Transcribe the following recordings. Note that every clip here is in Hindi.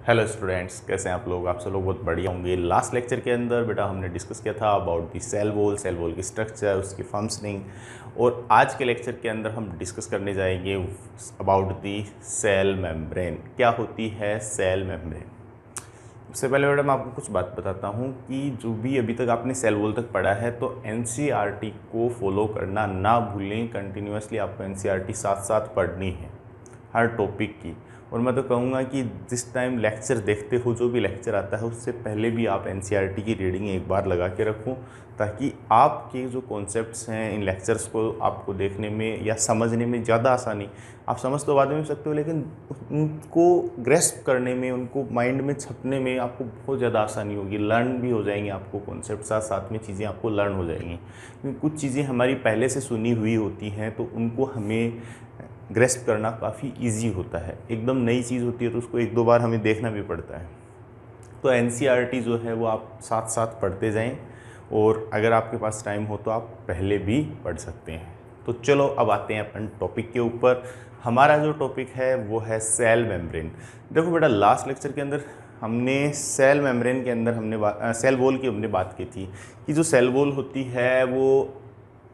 हेलो स्टूडेंट्स, कैसे हैं आप लोग? आप सब लोग बहुत बढ़िया होंगे। लास्ट लेक्चर के अंदर बेटा हमने डिस्कस किया था अबाउट दी सेल वॉल की स्ट्रक्चर, उसकी फंक्शनिंग। और आज के लेक्चर के अंदर हम डिस्कस करने जाएंगे अबाउट दी सेल मेम्ब्रेन। क्या होती है सेल मेम्ब्रेन? उससे पहले बेटा मैं आपको कुछ बात बताता हूँ कि जो भी अभी तक आपने सेल वॉल तक पढ़ा है तो एनसीईआरटी को फॉलो करना ना भूलें। कंटिन्यूसली आपको एनसीईआरटी साथ साथ पढ़नी है हर टॉपिक की। और मैं तो कहूँगा कि जिस टाइम लेक्चर देखते हो, जो भी लेक्चर आता है उससे पहले भी आप एनसीईआरटी की रीडिंग एक बार लगा के रखो, ताकि आपके जो कॉन्सेप्ट्स हैं इन लेक्चर्स को आपको देखने में या समझने में ज़्यादा आसानी। आप समझ तो बाद में सकते हो, लेकिन उनको ग्रेस्प करने में, उनको माइंड में छपने में आपको बहुत ज़्यादा आसानी होगी। लर्न भी हो जाएंगे आपको कॉन्सेप्ट, साथ साथ में चीज़ें आपको लर्न हो जाएंगी। क्योंकि कुछ चीज़ें हमारी पहले से सुनी हुई होती हैं तो उनको हमें ग्रेस्प करना काफ़ी इजी होता है। एकदम नई चीज़ होती है तो उसको एक दो बार हमें देखना भी पड़ता है। तो एनसीईआरटी जो है वो आप साथ साथ पढ़ते जाएं, और अगर आपके पास टाइम हो तो आप पहले भी पढ़ सकते हैं। तो चलो अब आते हैं अपन टॉपिक के ऊपर। हमारा जो टॉपिक है वो है सेल मेम्ब्रेन। देखो बेटा, लास्ट लेक्चर के अंदर हमने सेल मेम्ब्रेन के अंदर सेल वॉल की हमने बात की थी कि जो सेल वॉल होती है वो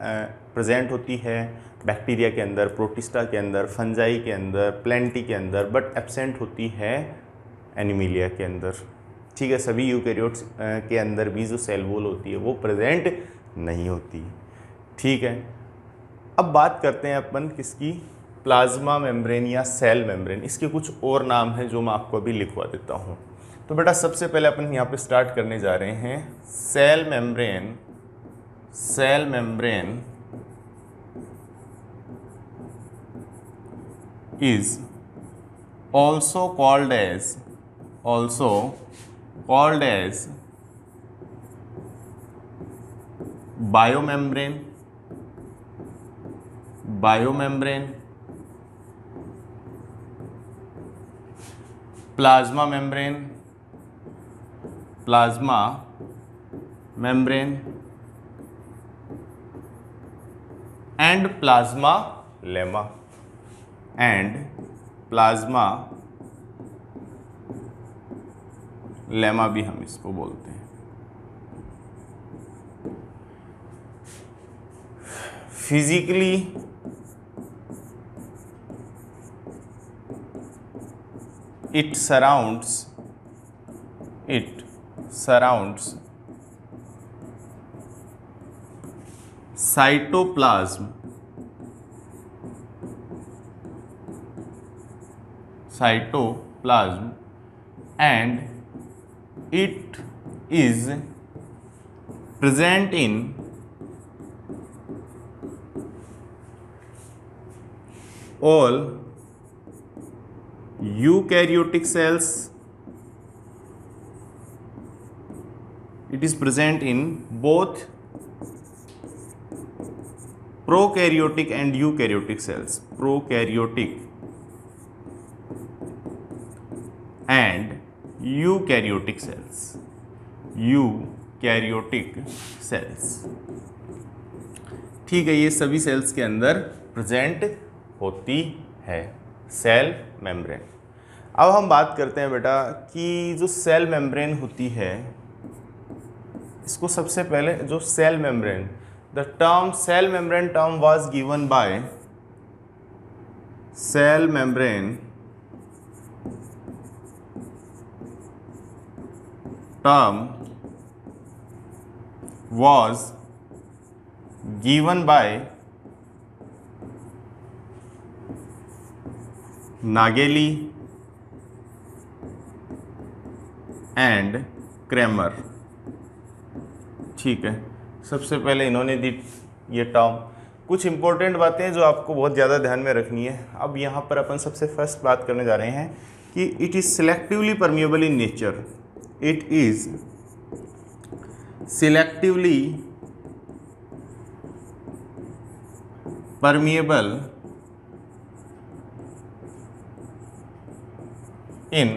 प्रेजेंट होती है बैक्टीरिया के अंदर, प्रोटिस्टा के अंदर, फंजाई के अंदर, प्लेंटी के अंदर, बट एब्सेंट होती है एनिमिलिया के अंदर। ठीक है, सभी यूकैरियोट्स के अंदर भी जो सेल वॉल होती है वो प्रेजेंट नहीं होती। ठीक है, अब बात करते हैं अपन किसकी? प्लाज्मा मेम्ब्रेन या सेल मेम्ब्रेन। इसके कुछ और नाम हैं जो मैं आपको अभी लिखवा देता हूँ। तो बेटा सबसे पहले अपन यहाँ पे स्टार्ट करने जा रहे हैं cell membrane. Cell membrane is also called as biomembrane, plasma membrane and plasma lemma भी हम इसको बोलते हैं। Physically it surrounds cytoplasm and it is present in all eukaryotic cells. It is present in both prokaryotic and eukaryotic cells. Prokaryotic and eukaryotic cells. ठीक है, ये सभी सेल्स के अंदर प्रेजेंट होती है सेल मेम्ब्रेन। अब हम बात करते हैं बेटा कि जो सेल मेम्ब्रेन होती है, इसको सबसे पहले जो cell membrane, the term cell membrane term was given by cell membrane term was given by Nageli and Kramer। ठीक है, सबसे पहले इन्होंने दी ये टर्म। कुछ इंपॉर्टेंट बातें जो आपको बहुत ज़्यादा ध्यान में रखनी है। अब यहाँ पर अपन सबसे फर्स्ट बात करने जा रहे हैं कि it is selectively permeable in nature. It is selectively permeable in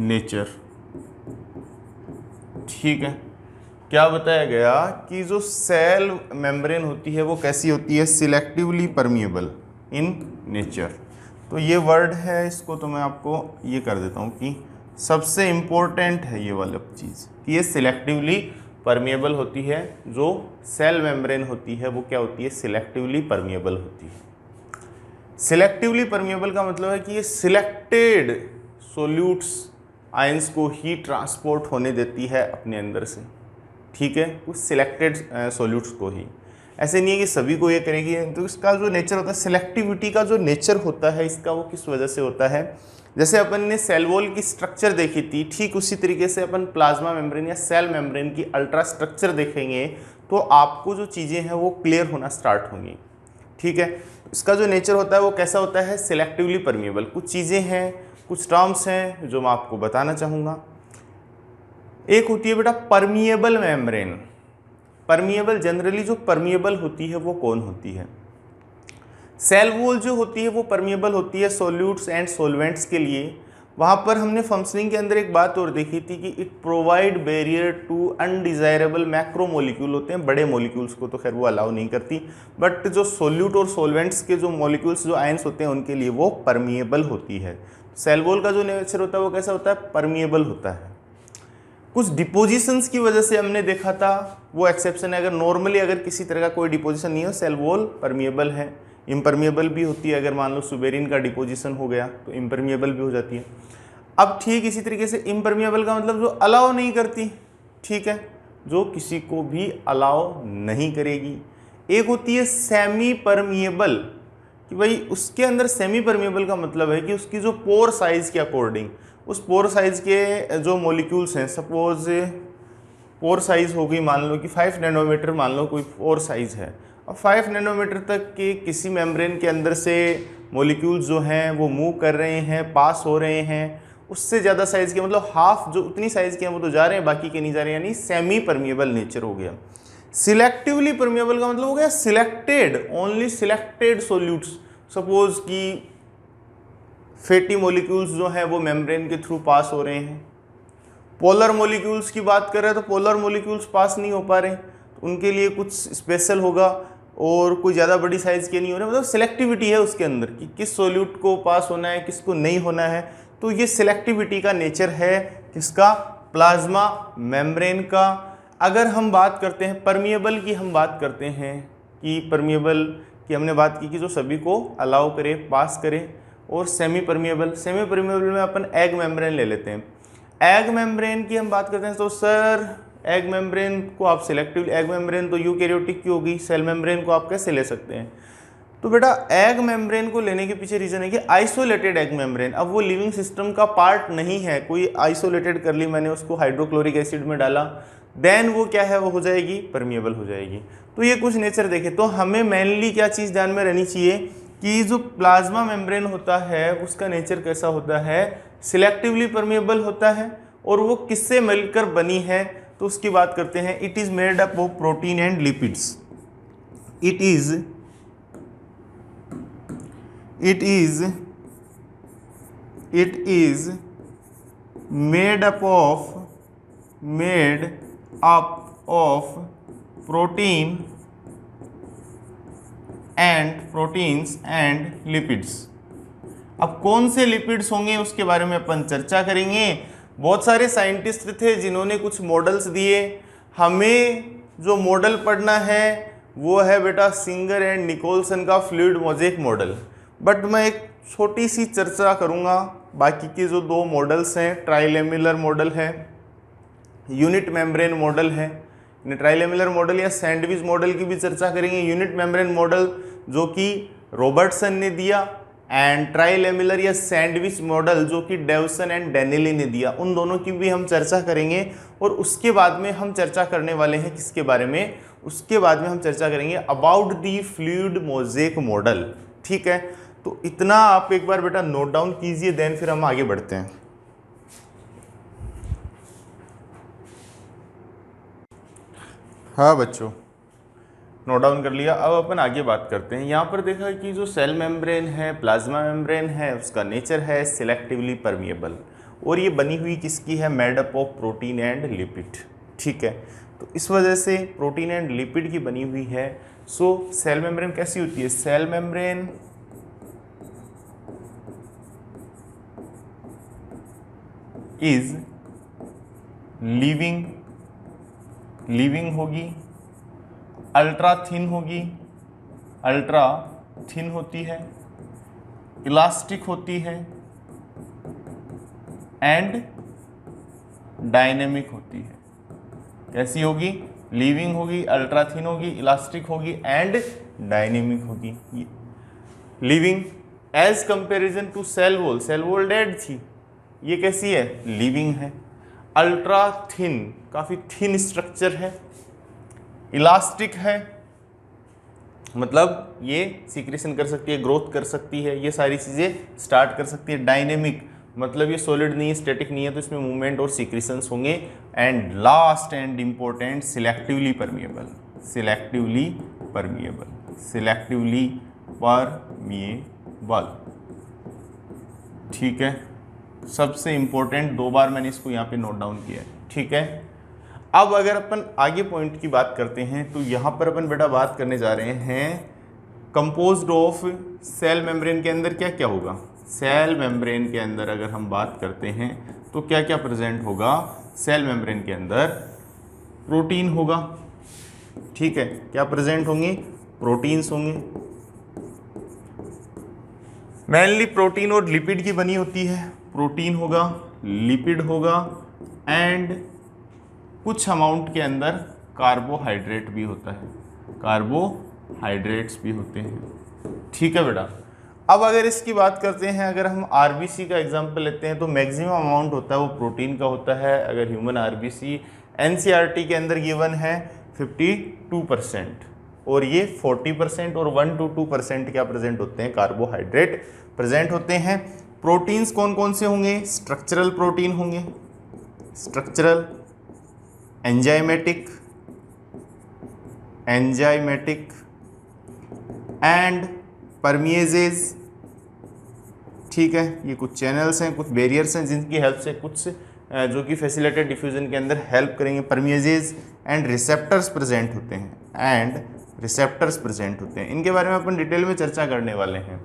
nature। ठीक है, क्या बताया गया कि जो सेल मेम्ब्रेन होती है वो कैसी होती है? Selectively permeable in nature. तो ये वर्ड है, इसको तो मैं आपको ये कर देता हूँ कि सबसे इम्पोर्टेंट है ये वाला चीज़ कि ये सिलेक्टिवली परमिएबल होती है। जो सेल मेम्ब्रेन होती है वो क्या होती है, सिलेक्टिवली परमिएबल होती है। सिलेक्टिवली परमिएबल का मतलब है कि ये सिलेक्टेड सोल्यूट्स आयंस को ही ट्रांसपोर्ट होने देती है अपने अंदर से, ठीक है, कुछ सिलेक्टेड सोल्यूट्स को ही। ऐसे नहीं है कि सभी को ये करेगी। तो इसका जो नेचर होता है, सिलेक्टिविटी का जो नेचर होता है इसका, वो किस वजह से होता है, जैसे अपन ने सेल वॉल की स्ट्रक्चर देखी थी, ठीक उसी तरीके से अपन प्लाज्मा मेम्ब्रेन या सेल मेम्ब्रेन की अल्ट्रा स्ट्रक्चर देखेंगे तो आपको जो चीज़ें हैं वो क्लियर होना स्टार्ट होंगी, ठीक है। इसका जो नेचर होता है वो कैसा होता है, सिलेक्टिवली परमिएबल। कुछ चीज़ें हैं, कुछ टर्म्स हैं जो मैं आपको बताना चाहूँगा। एक होती है बेटा परमिएबल मेम्ब्रेन। परमिएबल, जनरली जो परमिएबल होती है वो कौन होती है, सेल वॉल जो होती है वो परमिएबल होती है सॉल्यूट्स एंड सॉल्वेंट्स के लिए। वहाँ पर हमने फंक्शनिंग के अंदर एक बात और देखी थी कि it provide barrier to undesirable macro molecule होते हैं, बड़े मोलिक्यूल्स को तो खैर वो अलाउ नहीं करती, बट जो सोल्यूट और सॉल्वेंट्स के जो मोलिक्यूल्स जो आयंस होते हैं उनके लिए वो परमिएबल होती है। सेल वॉल का जो नेचर होता है वो कैसा होता है, परमिएबल होता है। कुछ डिपोजिशंस की वजह से हमने देखा था, वो एक्सेप्शन है। अगर नॉर्मली अगर किसी तरह का कोई डिपोजिशन नहीं हो, सेल वॉल परमिएबल है। इम्परमिएबल भी होती है, अगर मान लो सुबेरिन का डिपोजिशन हो गया तो इम्परमिएबल भी हो जाती है। अब ठीक इसी तरीके से इम्परमिएबल का मतलब जो अलाउ नहीं करती, ठीक है, जो किसी को भी अलाउ नहीं करेगी। एक होती है सेमी परमिएबल, कि भाई उसके अंदर सेमी परमिएबल का मतलब है कि उसकी जो पोर साइज के अकॉर्डिंग, उस पोर साइज के जो मॉलिक्यूल्स हैं, सपोज पोर साइज हो गई मान लो कि 5 नैनोमीटर, मान लो कोई पोर साइज है, अब 5 नैनोमीटर तक के किसी मेम्ब्रेन के अंदर से मॉलिक्यूल्स जो हैं वो मूव कर रहे हैं, पास हो रहे हैं। उससे ज़्यादा साइज़ के, मतलब हाफ जो उतनी साइज़ के हैं वो तो जा रहे हैं, बाकी के नहीं जा रहे हैं, यानी सेमी परमिएबल नेचर हो गया। सिलेक्टिवली परमिएबल का मतलब हो गया selected, only selected solutes. Suppose कि फैटी मॉलिक्यूल्स जो हैं वो मेम्ब्रेन के थ्रू पास हो रहे हैं। पोलर मॉलिक्यूल्स की बात कर रहे हैं तो पोलर मॉलिक्यूल्स पास नहीं हो पा रहे, तो उनके लिए कुछ स्पेशल होगा, और कोई ज़्यादा बड़ी साइज़ के नहीं हो रहे। मतलब सिलेक्टिविटी है उसके अंदर कि किस सोल्यूट को पास होना है, किसको नहीं होना है। तो ये सिलेक्टिविटी का नेचर है किसका, प्लाज्मा मेम्ब्रेन का। अगर हम बात करते हैं परमिएबल की, हम बात करते हैं कि परमिएबल की हमने बात की कि जो सभी को अलाउ करे, पास करे। और सेमी परमिएबल, सेमी परमिएबल में अपन एग मेम्ब्रेन ले लेते हैं। एग मेम्ब्रेन की हम बात करते हैं तो सर एग मेम्ब्रेन को आप सिलेक्टिव, एग मेम्ब्रेन तो यूकैरियोटिक की होगी, सेल मेम्ब्रेन को आप कैसे ले सकते हैं। तो बेटा एग मेम्ब्रेन को लेने के पीछे रीजन है कि आइसोलेटेड एग मेम्ब्रेन, अब वो लिविंग सिस्टम का पार्ट नहीं है, कोई आइसोलेटेड कर ली मैंने, उसको हाइड्रोक्लोरिक एसिड में डाला, देन वो क्या है, वो हो जाएगी परमिएबल हो जाएगी। तो ये कुछ नेचर देखे तो हमें मेनली क्या चीज़ ध्यान में रहनी चाहिए कि जो प्लाज्मा मेम्ब्रेन होता है उसका नेचर कैसा होता है, सिलेक्टिवली परमिएबल होता है। और वो किससे मिलकर बनी है तो उसकी बात करते हैं। It is made up of protein and lipids. It is made up of proteins and lipids. अब कौन से लिपिड्स होंगे उसके बारे में अपन चर्चा करेंगे। बहुत सारे साइंटिस्ट थे जिन्होंने कुछ मॉडल्स दिए। हमें जो मॉडल पढ़ना है वो है बेटा सिंगर एंड निकोलसन का फ्लूइड मोज़ेक मॉडल। बट मैं एक छोटी सी चर्चा करूँगा बाकी के जो दो मॉडल्स हैं, ट्राइलेमिलर मॉडल है, यूनिट मेम्ब्रेन मॉडल है। ट्राइलेमिलर मॉडल या सैंडविच मॉडल की भी चर्चा करेंगे। यूनिट मेम्ब्रेन मॉडल जो कि रॉबर्टसन ने दिया, एंड ट्राइलेमिलर या सैंडविच मॉडल जो कि डेवसन एंड डेनिली ने दिया, उन दोनों की भी हम चर्चा करेंगे। और उसके बाद में हम चर्चा करने वाले हैं किसके बारे में, उसके बाद में हम चर्चा करेंगे about the fluid mosaic model. ठीक है, तो इतना आप एक बार बेटा नोट डाउन कीजिए, देन फिर हम आगे बढ़ते हैं। हाँ बच्चों, नोट डाउन कर लिया। अब अपन आगे बात करते हैं। यहाँ पर देखा कि जो सेल मेम्ब्रेन है, प्लाज्मा मेम्ब्रेन है, उसका नेचर है सिलेक्टिवली परमिएबल, और ये बनी हुई किसकी है, made up of protein and lipid. ठीक है, तो इस वजह से प्रोटीन एंड लिपिड की बनी हुई है। सो सेल मेम्ब्रेन कैसी होती है, cell membrane is living, living होगी, अल्ट्रा थिन होगी, अल्ट्रा थिन होती है, इलास्टिक होती है एंड डायनेमिक होती है। कैसी होगी? लीविंग होगी, अल्ट्रा थिन होगी, इलास्टिक होगी एंड डायनेमिक होगी। Living as comparison to cell wall, cell wall dead थी, ये कैसी है? लीविंग है। अल्ट्रा थिन, काफी थिन स्ट्रक्चर है। इलास्टिक है, मतलब ये सीक्रेशन कर सकती है, ग्रोथ कर सकती है, ये सारी चीजें स्टार्ट कर सकती है। डायनेमिक मतलब ये सॉलिड नहीं है, स्टैटिक नहीं है, तो इसमें मूवमेंट और सीक्रेशंस होंगे। And last and important, selectively permeable, selectively permeable, selectively permeable. ठीक है, सबसे इंपॉर्टेंट, 2 बार मैंने इसको यहाँ पे नोट डाउन किया है। ठीक है, अब अगर अपन आगे पॉइंट की बात करते हैं तो यहाँ पर अपन बेटा बात करने जा रहे हैं कंपोज्ड ऑफ सेल मेम्ब्रेन के अंदर क्या क्या होगा। सेल मेम्ब्रेन के अंदर अगर हम बात करते हैं तो क्या क्या प्रेजेंट होगा। सेल मेम्ब्रेन के अंदर प्रोटीन होगा। ठीक है, क्या प्रेजेंट होंगे? प्रोटीन्स होंगे। मेनली प्रोटीन और लिपिड की बनी होती है। प्रोटीन होगा, लिपिड होगा एंड कुछ अमाउंट के अंदर कार्बोहाइड्रेट भी होता है, कार्बोहाइड्रेट्स भी होते हैं। ठीक है बेटा, अब अगर इसकी बात करते हैं, अगर हम आरबीसी का एग्जांपल लेते हैं तो मैक्सिमम अमाउंट होता है वो प्रोटीन का होता है। अगर ह्यूमन आरबीसी एनसीईआरटी के अंदर गिवन है 52% और ये 40% और 1 to 2% क्या प्रेजेंट होते हैं? कार्बोहाइड्रेट प्रेजेंट होते हैं। प्रोटीन्स कौन कौन से होंगे? स्ट्रक्चरल प्रोटीन होंगे, स्ट्रक्चरल, एंजाइमेटिक, एंजाइमेटिक एंड परमिएजेज। ठीक है, ये कुछ चैनल्स हैं, कुछ बैरियर्स हैं जिनकी हेल्प से कुछ जो कि फैसिलिटेटेड डिफ्यूजन के अंदर हेल्प करेंगे। परमिएजेज एंड रिसेप्टर्स प्रेजेंट होते हैं, एंड रिसेप्टर्स प्रेजेंट होते हैं। इनके बारे में अपन डिटेल में चर्चा करने वाले हैं।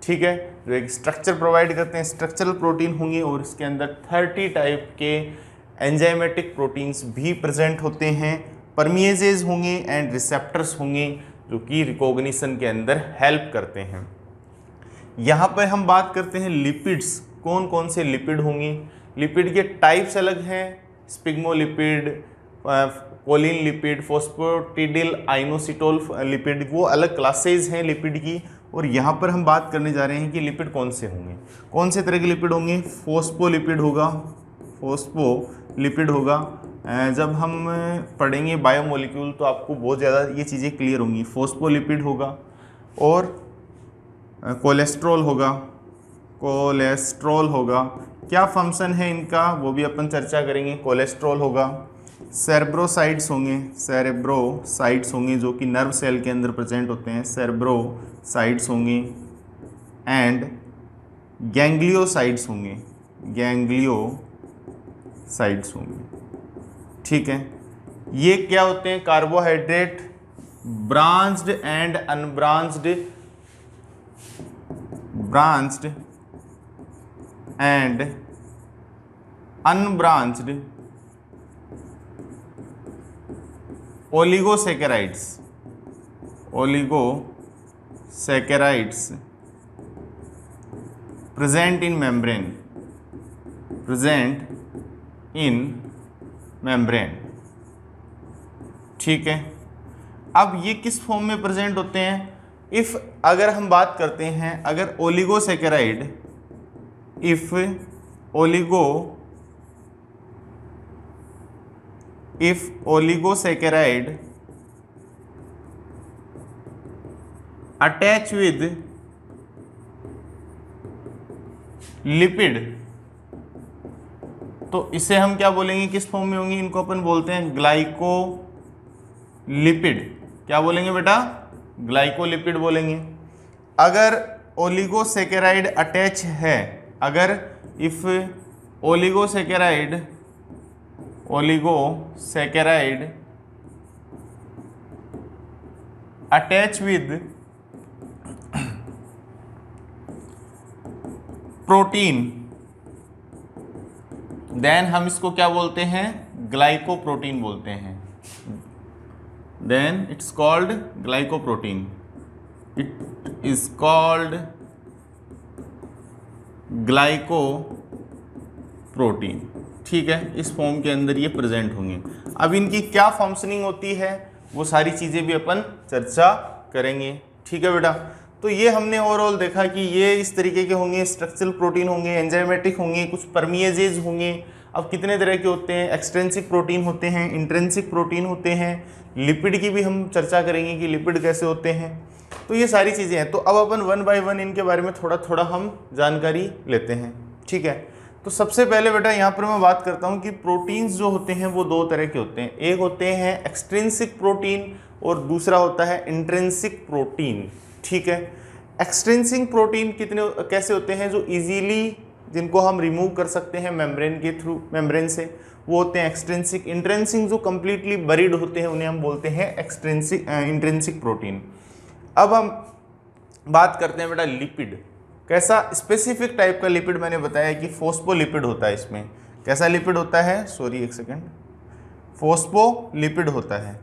ठीक है, जो एक स्ट्रक्चर प्रोवाइड करते हैं, स्ट्रक्चरल प्रोटीन होंगे और इसके अंदर 30 टाइप के एंजाइमेटिक प्रोटीन्स भी प्रेजेंट होते हैं। परमिएजेज होंगे एंड रिसेप्टर्स होंगे जो कि रिकॉग्निशन के अंदर हेल्प करते हैं। यहाँ पर हम बात करते हैं लिपिड्स, कौन कौन से लिपिड होंगे। लिपिड के टाइप्स अलग हैं, स्पिग्मोलिपिड, कोलिन लिपिड, फोस्फोटिडिल आइनोसिटोल लिपिड, वो अलग क्लासेज हैं लिपिड की। और यहाँ पर हम बात करने जा रहे हैं कि लिपिड कौन से होंगे, कौन से तरह के लिपिड होंगे। फोस्फोलिपिड होगा, फोस्फोलिपिड होगा। जब हम पढ़ेंगे बायोमोलिक्यूल तो आपको बहुत ज़्यादा ये चीज़ें क्लियर होंगी। फोस्फोलिपिड होगा और कोलेस्ट्रॉल होगा, कोलेस्ट्रॉल होगा। क्या फंक्शन है इनका वो भी अपन चर्चा करेंगे। कोलेस्ट्रॉल होगा, सेरेब्रोसाइट्स होंगे, सेरेब्रोसाइट्स होंगे जो कि नर्व सेल के अंदर प्रेजेंट होते हैं, सेरेब्रोसाइट्स होंगे एंड गैंग्लियोसाइट्स होंगे, गैंग्लियोसाइट्स होंगे। ठीक है, ये क्या होते हैं? Carbohydrate, branched and unbranched, branched and unbranched oligosaccharides, oligosaccharides present in membrane, present in membrane. ठीक है, अब ये किस फॉर्म में प्रेजेंट होते हैं? इफ अगर हम बात करते हैं, अगर oligosaccharide, if oligosaccharide attach with lipid, तो इसे हम क्या बोलेंगे? किस फॉर्म में होंगी? इनको अपन बोलते हैं ग्लाइकोलिपिड। क्या बोलेंगे बेटा? ग्लाइकोलिपिड बोलेंगे। अगर ओलिगोसैकेराइड अटैच है, अगर if oligosaccharide attach with protein, then हम इसको क्या बोलते हैं, ग्लाइकोप्रोटीन बोलते हैं। Then it's called glycoprotein, it is called glycoprotein. ठीक है, इस फॉर्म के अंदर ये प्रेजेंट होंगे। अब इनकी क्या फंक्शनिंग होती है वो सारी चीज़ें भी अपन चर्चा करेंगे। ठीक है बेटा, तो ये हमने ओवरऑल देखा कि ये इस तरीके के होंगे, स्ट्रक्चरल प्रोटीन होंगे, एंजाइमेटिक होंगे, कुछ परमिएजेज होंगे। अब कितने तरह के होते हैं, एक्सट्रिंसिक प्रोटीन होते हैं, इंट्रिंसिक प्रोटीन होते हैं, लिपिड की भी हम चर्चा करेंगे कि लिपिड कैसे होते हैं। तो ये सारी चीज़ें हैं। तो अब अपन वन बाय वन इनके बारे में थोड़ा थोड़ा हम जानकारी लेते हैं। ठीक है, तो सबसे पहले बेटा यहाँ पर मैं बात करता हूँ कि प्रोटीन्स जो होते हैं वो दो तरह के होते हैं। एक होते हैं एक्सट्रिंसिक प्रोटीन और दूसरा होता है इंट्रिंसिक प्रोटीन। ठीक है, एक्सट्रिंसिक प्रोटीन कैसे होते हैं, जो इजीली जिनको हम रिमूव कर सकते हैं मेम्ब्रेन के थ्रू, मेम्ब्रेन से, वो होते हैं एक्सट्रिंसिक। इंट्रिंसिक जो कंप्लीटली बरीड होते हैं उन्हें हम बोलते हैं इंट्रिंसिक प्रोटीन। अब हम बात करते हैं बेटा लिपिड। कैसा स्पेसिफिक टाइप का लिपिड मैंने बताया कि फोस्फोलिपिड होता है। इसमें कैसा लिपिड होता है, सॉरी एक सेकेंड, फोस्फोलिपिड होता है।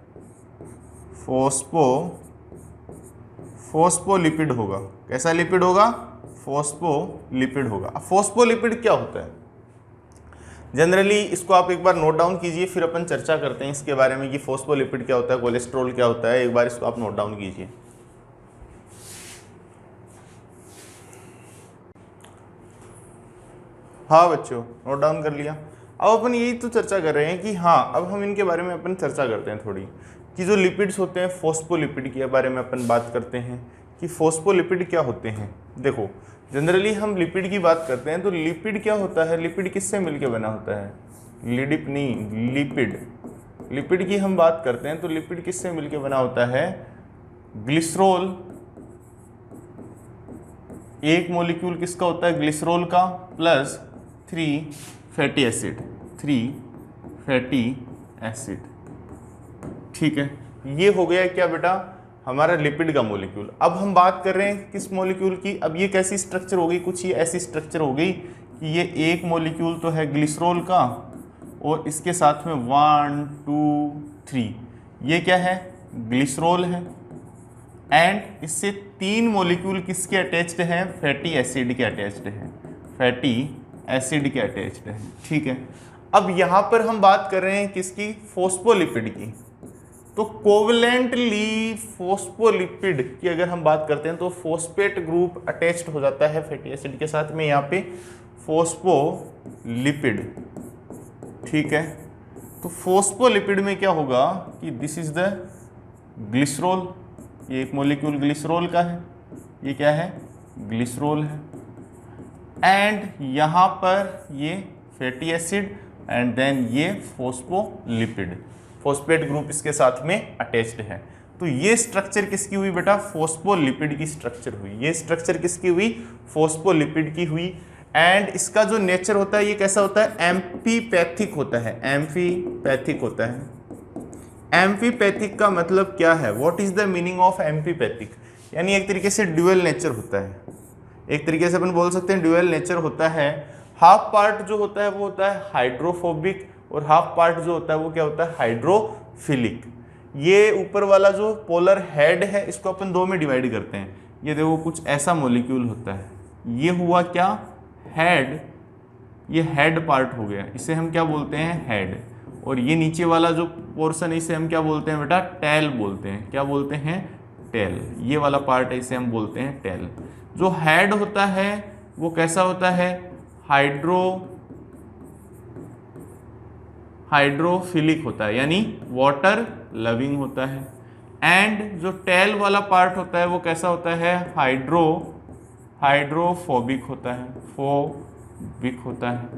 फोस्फोलिपिड होगा। कैसा लिपिड होगा, फोस्फोलिपिड होगा। अब फोस्फोलिपिड क्या होता है, जनरली इसको आप एक बार नोट डाउन कीजिए, फिर अपन चर्चा करते हैं इसके बारे में कि फोस्फोलिपिड क्या होता है, कोलेस्ट्रॉल क्या होता है। एक बार इसको आप नोट डाउन कीजिए। हाँ बच्चों, नोट डाउन कर लिया। अब अपन यही तो चर्चा कर रहे हैं कि हाँ, अब हम इनके बारे में अपन चर्चा करते हैं थोड़ी, कि जो लिपिड्स होते हैं फोस्फोलिपिड के बारे में अपन बात करते हैं कि फोस्फोलिपिड क्या होते हैं। देखो, जनरली हम लिपिड की बात करते हैं तो लिपिड क्या होता है, लिपिड किससे मिलके बना होता है, लिडिप नहीं, लिपिड। लिपिड की हम बात करते हैं तो लिपिड किससे मिलके बना होता है, ग्लिसरॉल। एक मॉलिक्यूल किसका होता है, ग्लिसरॉल का, plus 3 fatty acid, 3 fatty acid. ठीक है, ये हो गया क्या बेटा, हमारा लिपिड का मॉलिक्यूल। अब हम बात कर रहे हैं किस मॉलिक्यूल की। अब ये कैसी स्ट्रक्चर हो गई, कुछ ये ऐसी स्ट्रक्चर हो गई कि ये एक मॉलिक्यूल तो है ग्लिसरॉल का और इसके साथ में 1 2 3 ये क्या है, ग्लिसरॉल है। एंड इससे 3 मॉलिक्यूल किसके अटैच्ड हैं, फैटी एसिड के अटैच्ड हैं, फैटी एसिड के अटैच्ड हैं। ठीक है, अब यहाँ पर हम बात कर रहे हैं किसकी, फोस्फोलिपिड की। तो कोवलेंटली फोस्फोलिपिड की अगर हम बात करते हैं तो फोस्फेट ग्रुप अटैच्ड हो जाता है फैटी एसिड के साथ में, यहाँ पे फोस्फोलिपिड। ठीक है, तो फोस्फोलिपिड में क्या होगा कि दिस इज द ग्लिसरॉल, ये एक मॉलिक्यूल ग्लिसरॉल का है, ये क्या है, ग्लिसरॉल है। एंड यहाँ पर ये फैटी एसिड एंड देन ये फोस्फोलिपिड, फोस्फेट ग्रुप इसके साथ में अटैच्ड है। तो ये स्ट्रक्चर किसकी हुई बेटा, फोस्फोलिपिड की स्ट्रक्चर हुई। ये स्ट्रक्चर किसकी हुई, फोस्फोलिपिड की हुई। एंड इसका जो नेचर होता है ये कैसा होता है, एम्फीपैथिक होता है, एम्फीपैथिक होता है। एम्फीपैथिक का मतलब क्या है, what is the meaning of amphipathic, यानी एक तरीके से ड्यूअल नेचर होता है। एक तरीके से अपन बोल सकते हैं ड्यूअल नेचर होता है। हाफ पार्ट जो होता है वो होता है हाइड्रोफोबिक और हाफ पार्ट जो होता है वो क्या होता है, हाइड्रोफिलिक। ये ऊपर वाला जो पोलर हेड है इसको अपन दो में डिवाइड करते हैं। ये देखो कुछ ऐसा मॉलिक्यूल होता है, ये हुआ क्या, हेड, ये हेड पार्ट हो गया, इसे हम क्या बोलते हैं, हेड। और ये नीचे वाला जो पोर्शन है इसे हम क्या बोलते हैं बेटा, टेल बोलते हैं। क्या बोलते हैं, टेल। ये वाला पार्ट है इसे हम बोलते हैं टेल। जो हेड होता है वो कैसा होता है, हाइड्रोफिलिक होता है, यानी वाटर लविंग होता है। एंड जो टेल वाला पार्ट होता है वो कैसा होता है, हाइड्रोफोबिक होता है, फोबिक होता है,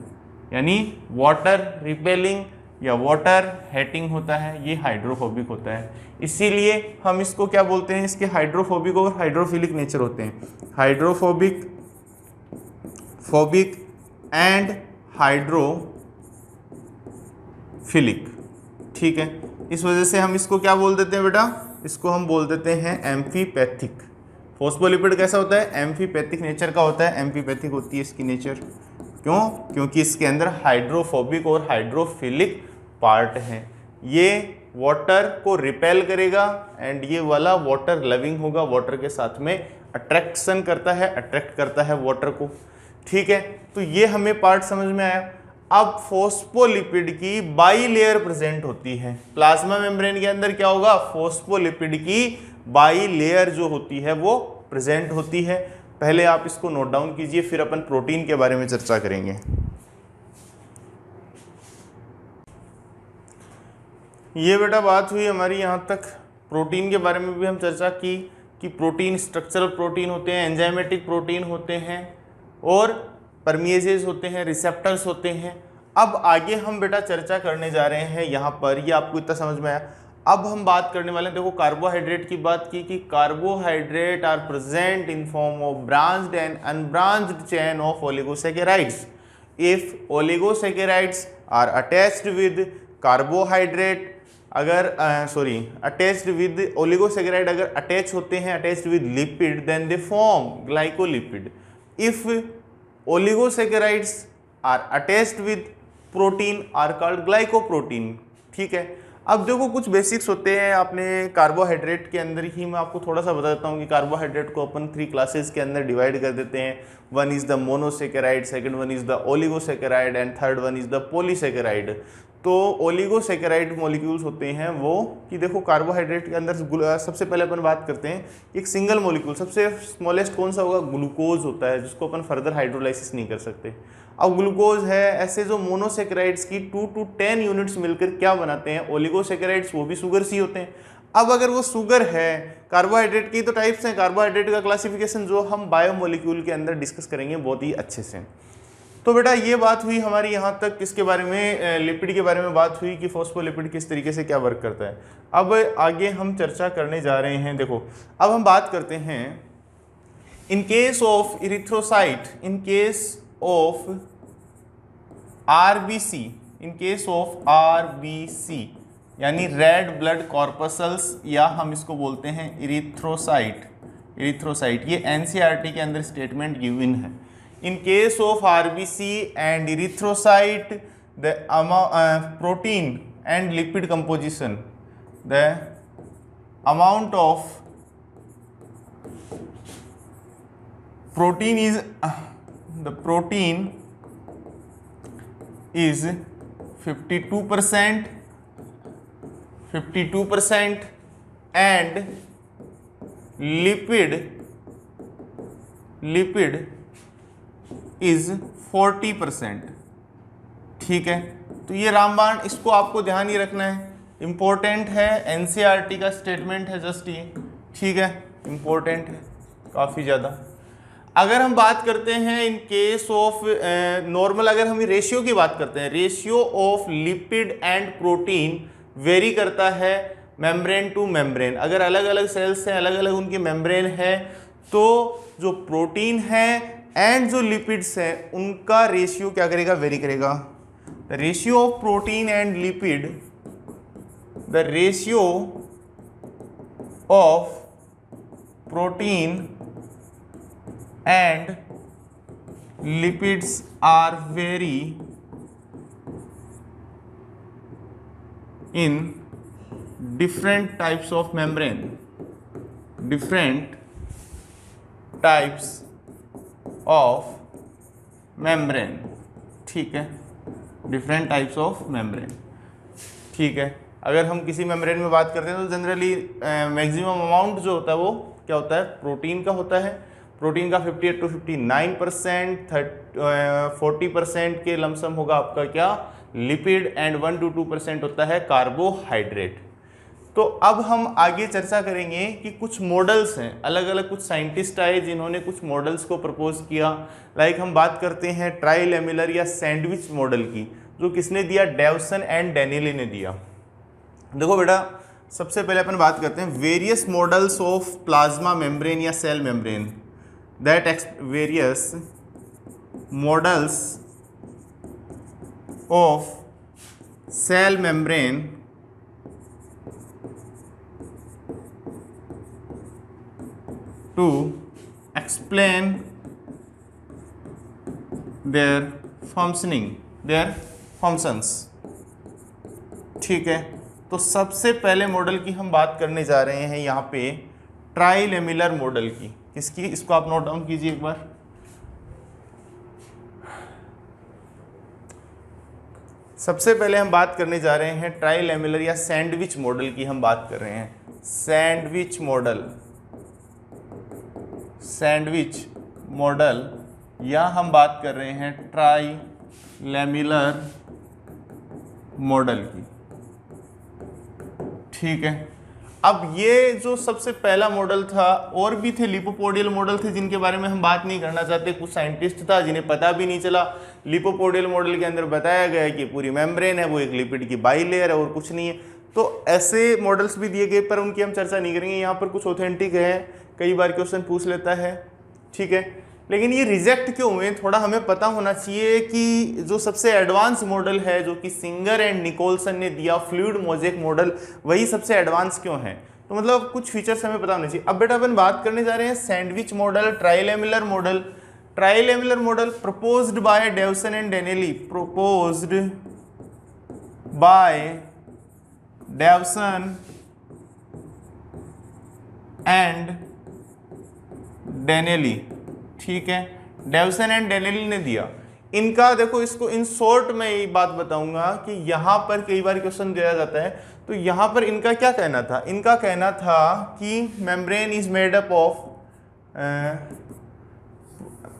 यानी वाटर रिपेलिंग या वाटर हेटिंग होता है, ये हाइड्रोफोबिक होता है। इसीलिए हम इसको क्या बोलते हैं, इसके हाइड्रोफोबिक और हाइड्रोफिलिक नेचर होते हैं, हाइड्रोफोबिक, फोबिक एंड हाइड्रोफिलिक। ठीक है, इस वजह से हम इसको क्या बोल देते हैं बेटा, इसको हम बोल देते हैं एम्फीपैथिक। फोस्फोलिपिड कैसा होता है, एम्फीपैथिक नेचर का होता है, एम्फीपैथिक होती है इसकी नेचर। क्यों? क्योंकि इसके अंदर हाइड्रोफोबिक और हाइड्रोफिलिक पार्ट हैं। ये वाटर को रिपेल करेगा एंड ये वाला वाटर लविंग होगा, वाटर के साथ में अट्रैक्शन करता है, अट्रैक्ट करता है वाटर को। ठीक है, तो ये हमें पार्ट समझ में आया। अब फॉस्फोलिपिड की बाई लेयर प्रेजेंट होती है प्लाज्मा मेम्ब्रेन के अंदर। क्या होगा? फॉस्फोलिपिड की बाई लेयर जो होती है वो प्रेजेंट होती है। पहले आप इसको नोट डाउन कीजिए, फिर अपन प्रोटीन के बारे में चर्चा करेंगे। ये बेटा बात हुई हमारी यहाँ तक। प्रोटीन के बारे में भी हम चर्चा की कि प्रोटीन स्ट्रक्चरल प्रोटीन होते हैं, एंजाइमेटिक प्रोटीन होते हैं और परमिएजेज होते हैं, रिसेप्टर्स होते हैं। अब आगे हम बेटा चर्चा करने जा रहे हैं यहाँ पर, ये आपको इतना समझ में आया। अब हम बात करने वाले हैं, देखो कार्बोहाइड्रेट की बात की कि carbohydrate are present in form of branched and unbranched chain of oligosaccharides. If oligosaccharides are attached with carbohydrate, अगर अटैच्ड विद ओलिगोसैकेराइड अगर अटैच होते हैं, attached with lipid, then they form glycolipid. If oligosaccharides are attached with protein are called glycoprotein. ठीक है, अब देखो कुछ बेसिक्स होते हैं आपने कार्बोहाइड्रेट के अंदर ही। मैं आपको थोड़ा सा बता देता हूँ कि कार्बोहाइड्रेट को अपन 3 क्लासेस के अंदर डिवाइड कर देते हैं। One is the monosaccharide, second one is the oligosaccharide and third one is the polysaccharide. तो ओलिगोसैकेराइड मॉलिक्यूल्स होते हैं वो कि देखो कार्बोहाइड्रेट के अंदर सबसे पहले अपन बात करते हैं एक सिंगल मॉलिक्यूल, सबसे स्मॉलेस्ट कौन सा होगा? ग्लूकोज होता है, जिसको अपन फर्दर हाइड्रोलाइसिस नहीं कर सकते। अब ग्लूकोज है, ऐसे जो मोनोसैकेराइड्स की 2 to 10 यूनिट्स मिलकर क्या बनाते हैं? ओलिगोसैकेराइड्स, वो भी शुगर सी होते हैं। अब अगर वो शुगर है, कार्बोहाइड्रेट की तो टाइप्स हैं, कार्बोहाइड्रेट का क्लासिफिकेशन जो हम बायोमोलिक्यूल के अंदर डिस्कस करेंगे बहुत ही अच्छे से। तो बेटा ये बात हुई हमारी यहाँ तक किसके बारे में? लिपिड के बारे में बात हुई कि फॉस्फोलिपिड किस तरीके से क्या वर्क करता है। अब आगे हम चर्चा करने जा रहे हैं। देखो अब हम बात करते हैं in case of erythrocyte, in case of RBC, in case of RBC यानी रेड ब्लड कॉर्पसल्स, या हम इसको बोलते हैं इरिथ्रोसाइट। इरिथ्रोसाइट ये एनसीईआरटी के अंदर स्टेटमेंट गिवन है। In case of RBC and erythrocyte, the protein and lipid composition, the amount of protein is the protein is 52%, 52% and lipid is 40%। ठीक है, तो ये रामबाण, इसको आपको ध्यान ही रखना है, इंपॉर्टेंट है, एनसीईआरटी का स्टेटमेंट है जस्ट ये। ठीक है, इंपॉर्टेंट है काफ़ी ज़्यादा। अगर हम बात करते हैं इन केस ऑफ नॉर्मल, अगर हम रेशियो की बात करते हैं, ratio of lipid and protein very करता है मेम्ब्रेन टू मेम्ब्रेन। अगर अलग अलग सेल्स हैं, अलग अलग उनकी मेम्ब्रेन है, तो जो प्रोटीन है एंड जो लिपिड्स हैं उनका रेशियो क्या करेगा? वेरी करेगा। The ratio of protein and lipid, the ratio of protein and lipids are vary in different types of membrane, different types of membrane। ठीक है, different types of membrane। ठीक है, अगर हम किसी मेम्ब्रेन में बात करते हैं तो जनरली मैक्सिमम अमाउंट जो होता है वो क्या होता है? प्रोटीन का होता है। प्रोटीन का 58 to 59%, 40% के लमसम होगा आपका क्या? लिपिड, एंड 1 to 2% होता है कार्बोहाइड्रेट। तो अब हम आगे चर्चा करेंगे कि कुछ मॉडल्स हैं, अलग अलग कुछ साइंटिस्ट आए जिन्होंने कुछ मॉडल्स को प्रपोज किया। लाइक हम बात करते हैं ट्राइलेमुलर या सैंडविच मॉडल की, जो किसने दिया? डेवसन एंड डेनिली ने दिया। देखो बेटा, सबसे पहले अपन बात करते हैं various models of plasma membrane या cell membrane, that various models of cell membrane to explain their functioning, their functions. ठीक है, तो सबसे पहले मॉडल की हम बात करने जा रहे हैं यहाँ पे ट्राइलेमिलर मॉडल की। किसकी? इसको आप नोट डाउन कीजिए एक बार। सबसे पहले हम बात करने जा रहे हैं ट्राइलेमिलर या सैंडविच मॉडल की हम बात कर रहे हैं। सैंडविच मॉडल, सैंडविच मॉडल या हम बात कर रहे हैं ट्राइलेमिलर मॉडल की। ठीक है, अब ये जो सबसे पहला मॉडल था, और भी थे लिपोपोडियल मॉडल थे जिनके बारे में हम बात नहीं करना चाहते। कुछ साइंटिस्ट था जिन्हें पता भी नहीं चला। लिपोपोडियल मॉडल के अंदर बताया गया है कि पूरी मेम्ब्रेन है, वो एक लिपिड की बाइलेयर है और कुछ नहीं है। तो ऐसे मॉडल्स भी दिए गए, पर उनकी हम चर्चा नहीं करेंगे। यहाँ पर कुछ ऑथेंटिक है, कई बार क्वेश्चन पूछ लेता है। ठीक है, लेकिन ये रिजेक्ट क्यों हुए, थोड़ा हमें पता होना चाहिए कि जो सबसे एडवांस मॉडल है जो कि सिंगर एंड निकोलसन ने दिया, फ्लूइड मोज़ेक मॉडल, वही सबसे एडवांस क्यों है। तो मतलब कुछ फीचर्स हमें पता होने चाहिए। अब बेटा अपन बात करने जा रहे हैं sandwich model, trilamellar model. Trilamellar model proposed by Davson and Danielli, proposed by Davson and Danielli. ठीक है, डेवसन एंड डेनेली ने दिया। इनका देखो, इसको इन शॉर्ट में ये बात बताऊंगा कि यहाँ पर कई बार क्वेश्चन दिया जाता है। तो यहाँ पर इनका क्या कहना था? इनका कहना था कि membrane is made up of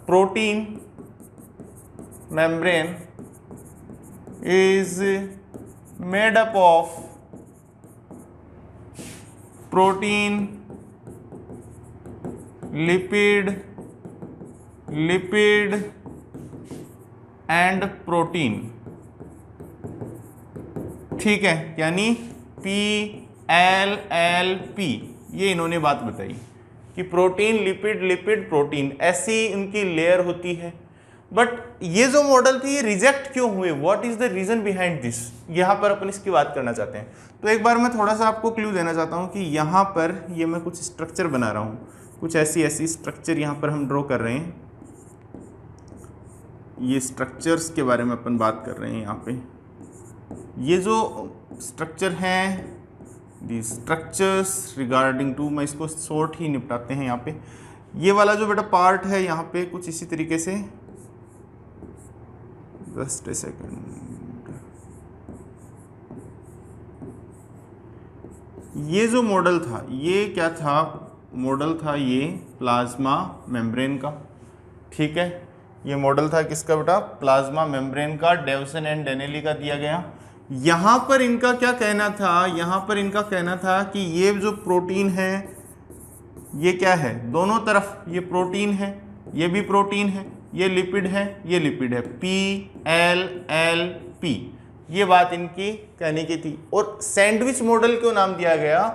protein, membrane is made up of protein, lipid and protein. ठीक है, यानी PLLP, ये इन्होंने बात बताई कि प्रोटीन, लिपिड, प्रोटीन, ऐसी इनकी लेयर होती है। बट ये जो मॉडल थी ये रिजेक्ट क्यों हुए? What is the reason behind this? यहाँ पर अपन इसकी बात करना चाहते हैं। तो एक बार मैं थोड़ा सा आपको क्लू देना चाहता हूँ कि यहाँ पर ये मैं कुछ स्ट्रक्चर बना रहा हूँ, कुछ ऐसी स्ट्रक्चर यहाँ पर हम ड्रॉ कर रहे हैं। ये स्ट्रक्चर्स के बारे में अपन बात कर रहे हैं। यहाँ पे ये जो स्ट्रक्चर हैं, दी स्ट्रक्चर्स रिगार्डिंग टू, मैं इसको शॉर्ट ही निपटाते हैं। यहाँ पे ये वाला जो बेटा पार्ट है यहाँ पे कुछ इसी तरीके से, जस्ट ए सेकंड, ये जो मॉडल था ये क्या था? मॉडल था ये प्लाज्मा मेम्ब्रेन का। ठीक है, ये मॉडल था किसका बेटा? प्लाज्मा मेम्ब्रेन का, डेवसन एंड डेनेली का दिया गया। यहाँ पर इनका क्या कहना था? यहाँ पर इनका कहना था कि ये जो प्रोटीन है ये क्या है? दोनों तरफ ये प्रोटीन है, ये भी प्रोटीन है, ये लिपिड है, ये लिपिड है, PLLP। ये बात इनकी कहने की थी। और सैंडविच मॉडल क्यों नाम दिया गया?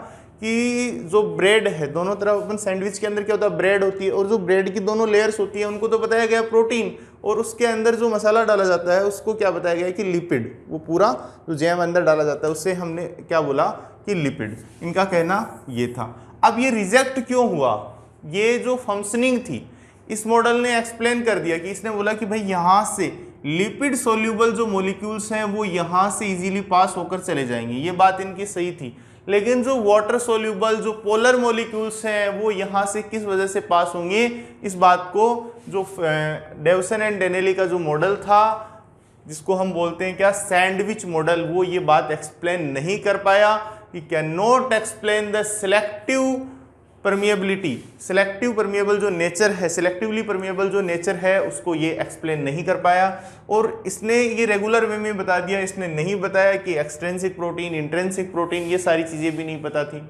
कि जो ब्रेड है, दोनों तरफ अपन सैंडविच के अंदर क्या होता है? ब्रेड होती है, और जो ब्रेड की दोनों लेयर्स होती है उनको तो बताया गया प्रोटीन, और उसके अंदर जो मसाला डाला जाता है उसको क्या बताया गया कि लिपिड। वो पूरा जो जैम अंदर डाला जाता है उससे हमने क्या बोला कि लिपिड। इनका कहना ये था। अब ये रिजेक्ट क्यों हुआ? ये जो फंक्शनिंग थी इस मॉडल ने एक्सप्लेन कर दिया कि इसने बोला कि भाई यहाँ से लिपिड सोल्यूबल जो मॉलिक्यूल्स हैं वो यहाँ से इजीली पास होकर चले जाएंगे। ये बात इनकी सही थी। लेकिन जो वाटर सोल्यूबल जो पोलर मॉलिक्यूल्स हैं वो यहाँ से किस वजह से पास होंगे? इस बात को जो डेवसन एंड डेनेली का जो मॉडल था, जिसको हम बोलते हैं क्या? सैंडविच मॉडल, वो ये बात एक्सप्लेन नहीं कर पाया। He can not explain the selective permeability, selective permeable जो नेचर है, सिलेक्टिवली परमिएबल जो नेचर है उसको ये एक्सप्लेन नहीं कर पाया। और इसने ये रेगुलर वे में बता दिया, इसने नहीं बताया कि एक्सट्रिंसिक प्रोटीन, इंट्रिंसिक प्रोटीन, ये सारी चीज़ें भी नहीं पता थी।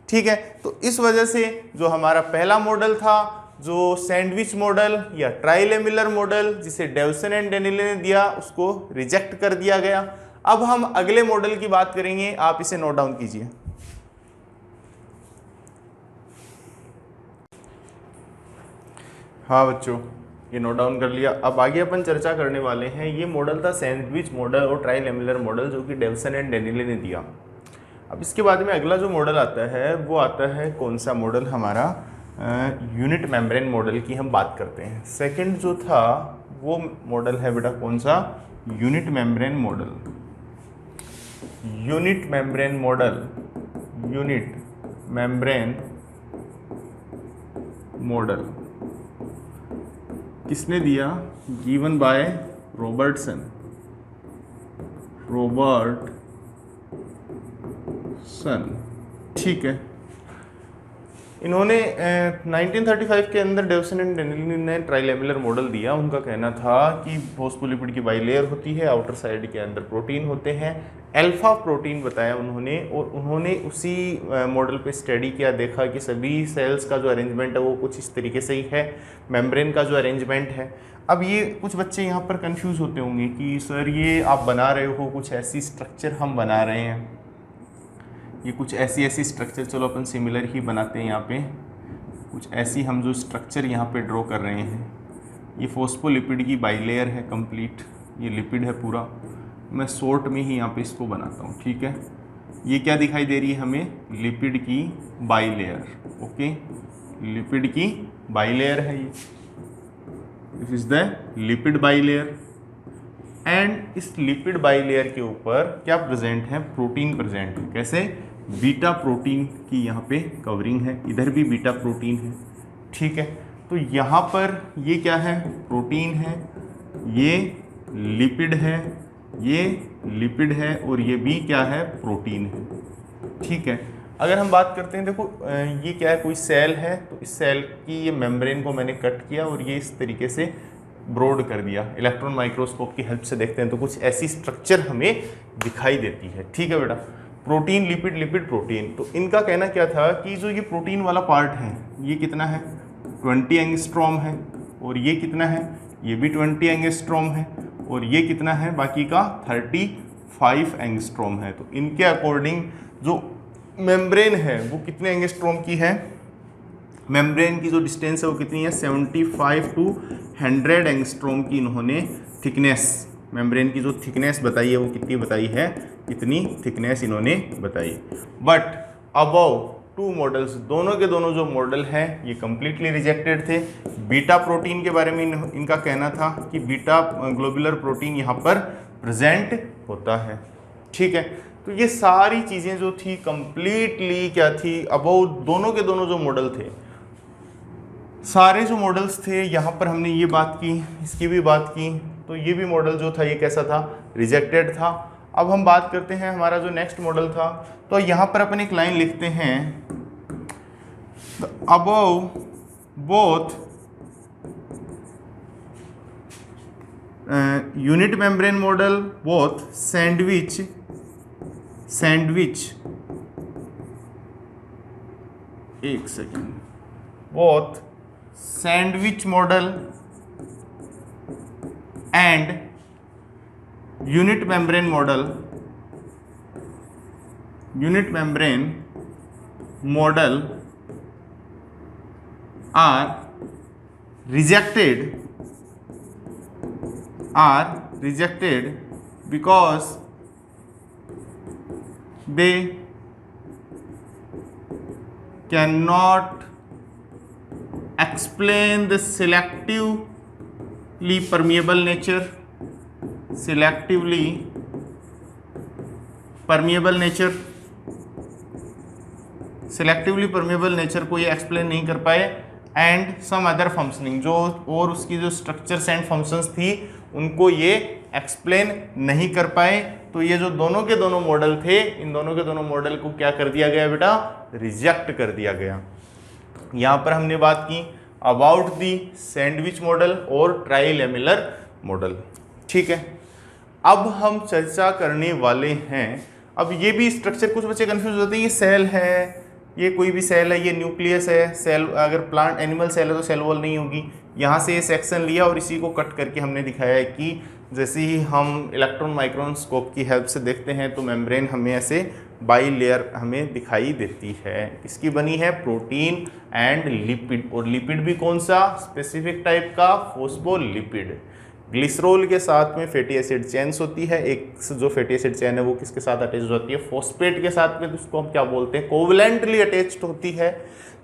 ठीक है, तो इस वजह से जो हमारा पहला मॉडल था, जो सैंडविच मॉडल या ट्राइलेमिलर मॉडल जिसे डेवसन एंड डेनेली ने दिया, उसको रिजेक्ट कर दिया गया। अब हम अगले मॉडल की बात करेंगे, आप इसे नोट डाउन कीजिए। हाँ बच्चों, ये नोट डाउन कर लिया। अब आगे अपन चर्चा करने वाले हैं, ये मॉडल था सैंडविच मॉडल और ट्राइलेमिलर मॉडल जो कि डेवसन एंड डेनेली ने दिया। अब इसके बाद में अगला जो मॉडल आता है वो आता है कौन सा मॉडल? हमारा यूनिट मेम्ब्रेन मॉडल की हम बात करते हैं। सेकंड जो था वो मॉडल है बेटा कौन सा, unit membrane model. Unit membrane model, unit membrane model किसने दिया, गिवन बाय रॉबर्टसन, ठीक है। इन्होंने 1935 के अंदर डेवसन एंड डेनिली ने ट्राइलेमुलर मॉडल दिया। उनका कहना था कि फोस्फोलिपिड की बाइलेयर होती है, आउटर साइड के अंदर प्रोटीन होते हैं, अल्फा प्रोटीन बताया उन्होंने, और उन्होंने उसी मॉडल पे स्टडी किया, देखा कि सभी सेल्स का जो अरेंजमेंट है वो कुछ इस तरीके से ही है, मेम्ब्रेन का जो अरेंजमेंट है। अब ये कुछ बच्चे यहाँ पर कंफ्यूज होते होंगे कि सर ये आप बना रहे हो कुछ ऐसी स्ट्रक्चर हम बना रहे हैं, ये कुछ ऐसी स्ट्रक्चर, चलो अपन सिमिलर ही बनाते हैं। यहाँ पे कुछ ऐसी हम जो स्ट्रक्चर यहाँ पे ड्रॉ कर रहे हैं, ये फोस्फोलिपिड की बाइलेयर है कंप्लीट, ये लिपिड है पूरा। मैं शॉर्ट में ही यहाँ पे इसको बनाता हूँ, ठीक है। ये क्या दिखाई दे रही है हमें, लिपिड की बाइलेयर, ओके, लिपिड की बाइलेयर है ये, this is the lipid bilayer. And इस लिपिड बाइलेयर के ऊपर क्या प्रेजेंट है, प्रोटीन प्रेजेंट है। कैसे, बीटा प्रोटीन की यहाँ पे कवरिंग है, इधर भी बीटा प्रोटीन है, ठीक है। तो यहाँ पर ये क्या है, प्रोटीन है, ये लिपिड है, ये लिपिड है, और ये भी क्या है, प्रोटीन है, ठीक है। अगर हम बात करते हैं, देखो ये क्या है, कोई सेल है, तो इस सेल की ये मेम्ब्रेन को मैंने कट किया और ये इस तरीके से ब्रॉड कर दिया। इलेक्ट्रॉन माइक्रोस्कोप की हेल्प से देखते हैं तो कुछ ऐसी स्ट्रक्चर हमें दिखाई देती है, ठीक है बेटा। Protein, lipid, lipid, protein. तो इनका कहना क्या था कि जो ये प्रोटीन वाला पार्ट है ये कितना है, 20 एंगस्ट्रॉम है, और ये कितना है, ये भी 20 एंगस्ट्रॉम है, और ये कितना है, बाकी का 35 एंगस्ट्रॉम है। तो इनके अकॉर्डिंग जो मेम्ब्रेन है वो कितने एंगस्ट्रॉम की है, मेम्ब्रेन की जो डिस्टेंस है वो कितनी है, 75 टू 100 एंगस्ट्रॉम की इन्होंने थिकनेस, मेम्ब्रेन की जो थिकनेस बताई है वो कितनी बताई है, कितनी थिकनेस इन्होंने बताई। बट अबव टू मॉडल्स, दोनों के दोनों जो मॉडल हैं ये कम्प्लीटली रिजेक्टेड थे। बीटा प्रोटीन के बारे में इनका कहना था कि बीटा ग्लोबुलर प्रोटीन यहाँ पर प्रेजेंट होता है, ठीक है। तो ये सारी चीज़ें जो थी कम्प्लीटली क्या थी, अबव दोनों के दोनों जो मॉडल थे, सारे जो मॉडल्स थे, यहाँ पर हमने ये बात की, इसकी भी बात की, तो ये भी मॉडल जो था ये कैसा था, रिजेक्टेड था। अब हम बात करते हैं हमारा जो नेक्स्ट मॉडल था, तो यहाँ पर अपन एक लाइन लिखते हैं, above both unit membrane model, both sandwich एक second, both sandwich model and unit membrane model are rejected because they cannot explain the selectively permeable nature को ये एक्सप्लेन नहीं कर पाए, एंड सम अदर फंक्शनिंग, जो और उसकी जो स्ट्रक्चर्स एंड फंक्शंस थी उनको ये एक्सप्लेन नहीं कर पाए। तो ये जो दोनों के दोनों मॉडल थे, इन दोनों के दोनों मॉडल को क्या कर दिया गया बेटा, रिजेक्ट कर दिया गया। यहाँ पर हमने बात की अबाउट दी सैंडविच मॉडल और ट्राइलेमुलर मॉडल, ठीक है। अब हम चर्चा करने वाले हैं, अब ये भी स्ट्रक्चर, कुछ बच्चे कंफ्यूज होते हैं, ये सेल है, ये कोई भी सेल है, ये न्यूक्लियस है, सेल अगर प्लांट एनिमल सेल है तो सेल वॉल नहीं होगी। यहाँ से ये सेक्शन लिया और इसी को कट करके हमने दिखाया है कि जैसे ही हम इलेक्ट्रॉन माइक्रोस्कोप की हेल्प से देखते हैं तो मेम्ब्रेन हमें ऐसे बाई लेयर हमें दिखाई देती है। इसकी बनी है प्रोटीन एंड लिपिड, और लिपिड भी कौन सा, स्पेसिफिक टाइप का फोस्फोलिपिड। ग्लिसरॉल के साथ में फैटी एसिड चेन्स होती है, एक जो फैटी एसिड चेन है वो किसके साथ अटैच होती है, फॉस्फेट के साथ में, तो उसको हम क्या बोलते हैं, कोवलेंटली अटैच्ड होती है,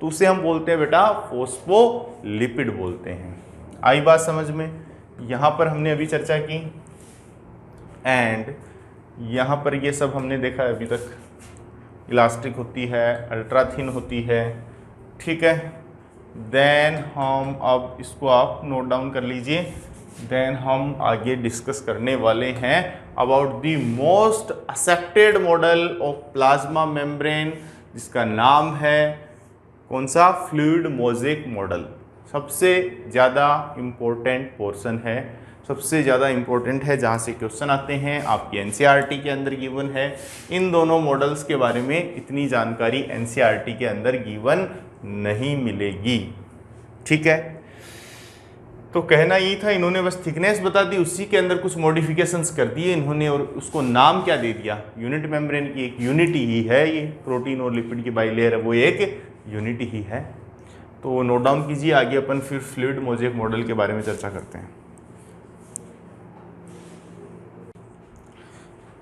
तो उसे हम बोलते हैं बेटा फोस्फोलिपिड बोलते हैं। आई बात समझ में। यहाँ पर हमने अभी चर्चा की, एंड यहाँ पर ये सब हमने देखा है अभी तक। इलास्टिक होती है, अल्ट्रा थिन होती है, ठीक है। देन हम अब इसको आप नोट डाउन कर लीजिए। देन हम आगे डिस्कस करने वाले हैं about the most accepted model of plasma membrane, जिसका नाम है कौन सा? Fluid mosaic model. सबसे ज़्यादा इम्पोर्टेंट पोर्शन है, सबसे ज़्यादा इम्पोर्टेंट है, जहाँ से क्वेश्चन आते हैं, आपकी एनसीईआरटी के अंदर गिवन है। इन दोनों मॉडल्स के बारे में इतनी जानकारी एनसीईआरटी के अंदर गिवन नहीं मिलेगी, ठीक है। तो कहना ये था, इन्होंने बस थिकनेस बता दी, उसी के अंदर कुछ मॉडिफिकेशंस कर दिए इन्होंने, और उसको नाम क्या दे दिया? यूनिट मेम्ब्रेन की एक यूनिटी ही है ये, प्रोटीन और लिपिड की बाइलेयर है वो एक यूनिटी ही है। तो नोट डाउन कीजिए, आगे अपन फिर फ्लूइड मोज़ेक मॉडल के बारे में चर्चा करते हैं।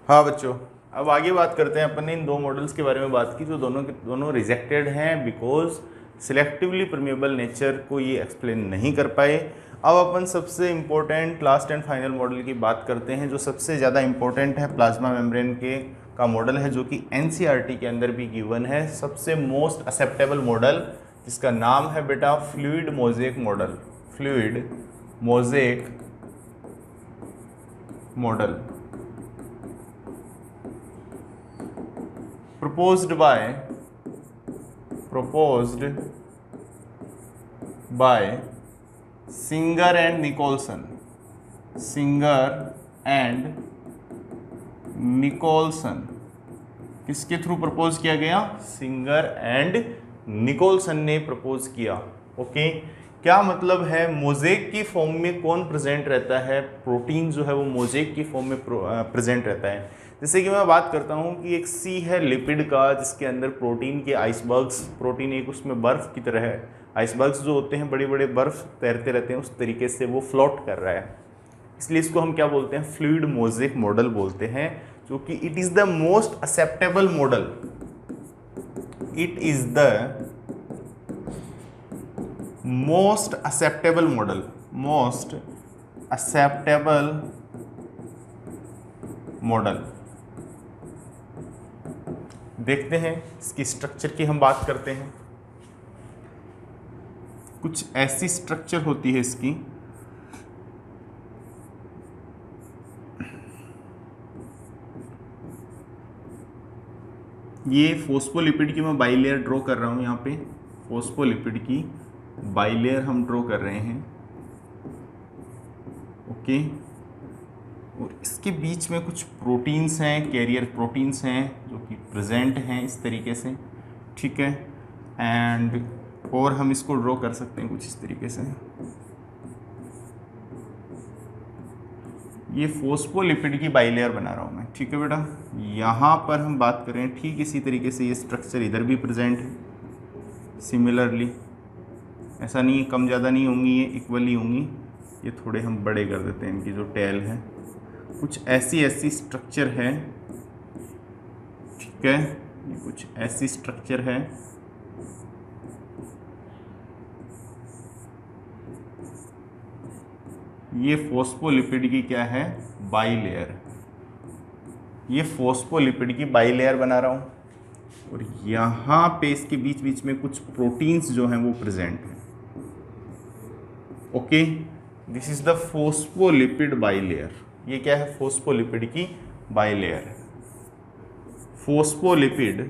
हाँ बच्चों, अब आगे बात करते हैं। अपन ने इन दो मॉडल्स के बारे में बात की जो दोनों रिजेक्टेड हैं बिकॉज सिलेक्टिवली परमेबल नेचर को ये एक्सप्लेन नहीं कर पाए। अब अपन सबसे important last and final model की बात करते हैं, जो सबसे ज़्यादा इम्पोर्टेंट है प्लाज्मा मेम्ब्रेन का मॉडल है, जो कि एनसीईआरटी के अंदर भी गिवन है। सबसे मोस्ट एक्सेप्टेबल मॉडल, जिसका नाम है बेटा fluid mosaic model. Fluid mosaic model proposed by Singer and Nicholson। किसके थ्रू प्रपोज किया गया? सिंगर एंड निकोलसन ने प्रपोज किया। ओके, क्या मतलब है? मोज़ेक की फॉर्म में कौन प्रेजेंट रहता है? प्रोटीन जो है वो मोज़ेक की फॉर्म में प्रेजेंट रहता है। जैसे कि मैं बात करता हूँ कि एक सी है लिपिड का, जिसके अंदर प्रोटीन के आइसबर्ग्स, प्रोटीन एक उसमें बर्फ़ की तरह है। आइसबर्ग्स जो होते हैं बड़े बड़े बर्फ़ तैरते रहते हैं, उस तरीके से वो फ्लोट कर रहा है, इसलिए इसको हम क्या बोलते हैं? फ्लूइड मोज़ेक मॉडल बोलते हैं, जो कि it is the most acceptable model. It is the most acceptable model, most acceptable model. देखते हैं इसकी स्ट्रक्चर की हम बात करते हैं। कुछ ऐसी स्ट्रक्चर होती है इसकी, ये फोस्फोलिपिड की मैं बाइलेयर ड्रॉ कर रहा हूँ। यहाँ पे फोस्फोलिपिड की बाइलेयर हम ड्रॉ कर रहे हैं। ओके, और इसके बीच में कुछ प्रोटीन्स हैं, कैरियर प्रोटीन्स हैं, जो कि प्रेजेंट हैं इस तरीके से, ठीक है। एंड और हम इसको ड्रॉ कर सकते हैं कुछ इस तरीके से। ये फोस्फोलिपिड की बाइलेयर बना रहा हूँ मैं, ठीक है बेटा। यहाँ पर हम बात करें ठीक इसी तरीके से ये स्ट्रक्चर इधर भी प्रेजेंट है सिमिलरली। ऐसा नहीं है, कम ज़्यादा नहीं होंगी, ये इक्वली होंगी। ये थोड़े हम बड़े कर देते हैं, इनकी जो टेल है। कुछ ऐसी स्ट्रक्चर है, ठीक है। ये कुछ ऐसी स्ट्रक्चर है। ये फोस्फोलिपिड की क्या है? बाइलेयर। ये फोस्फोलिपिड की बाइलेयर बना रहा हूँ, और यहाँ पे इसके बीच बीच में कुछ प्रोटीन्स जो हैं वो प्रेजेंट हैं। Okay, this is the phospholipid bilayer. ये क्या है? फोस्फोलिपिड की बाइलेयर है। फोस्फोलिपिड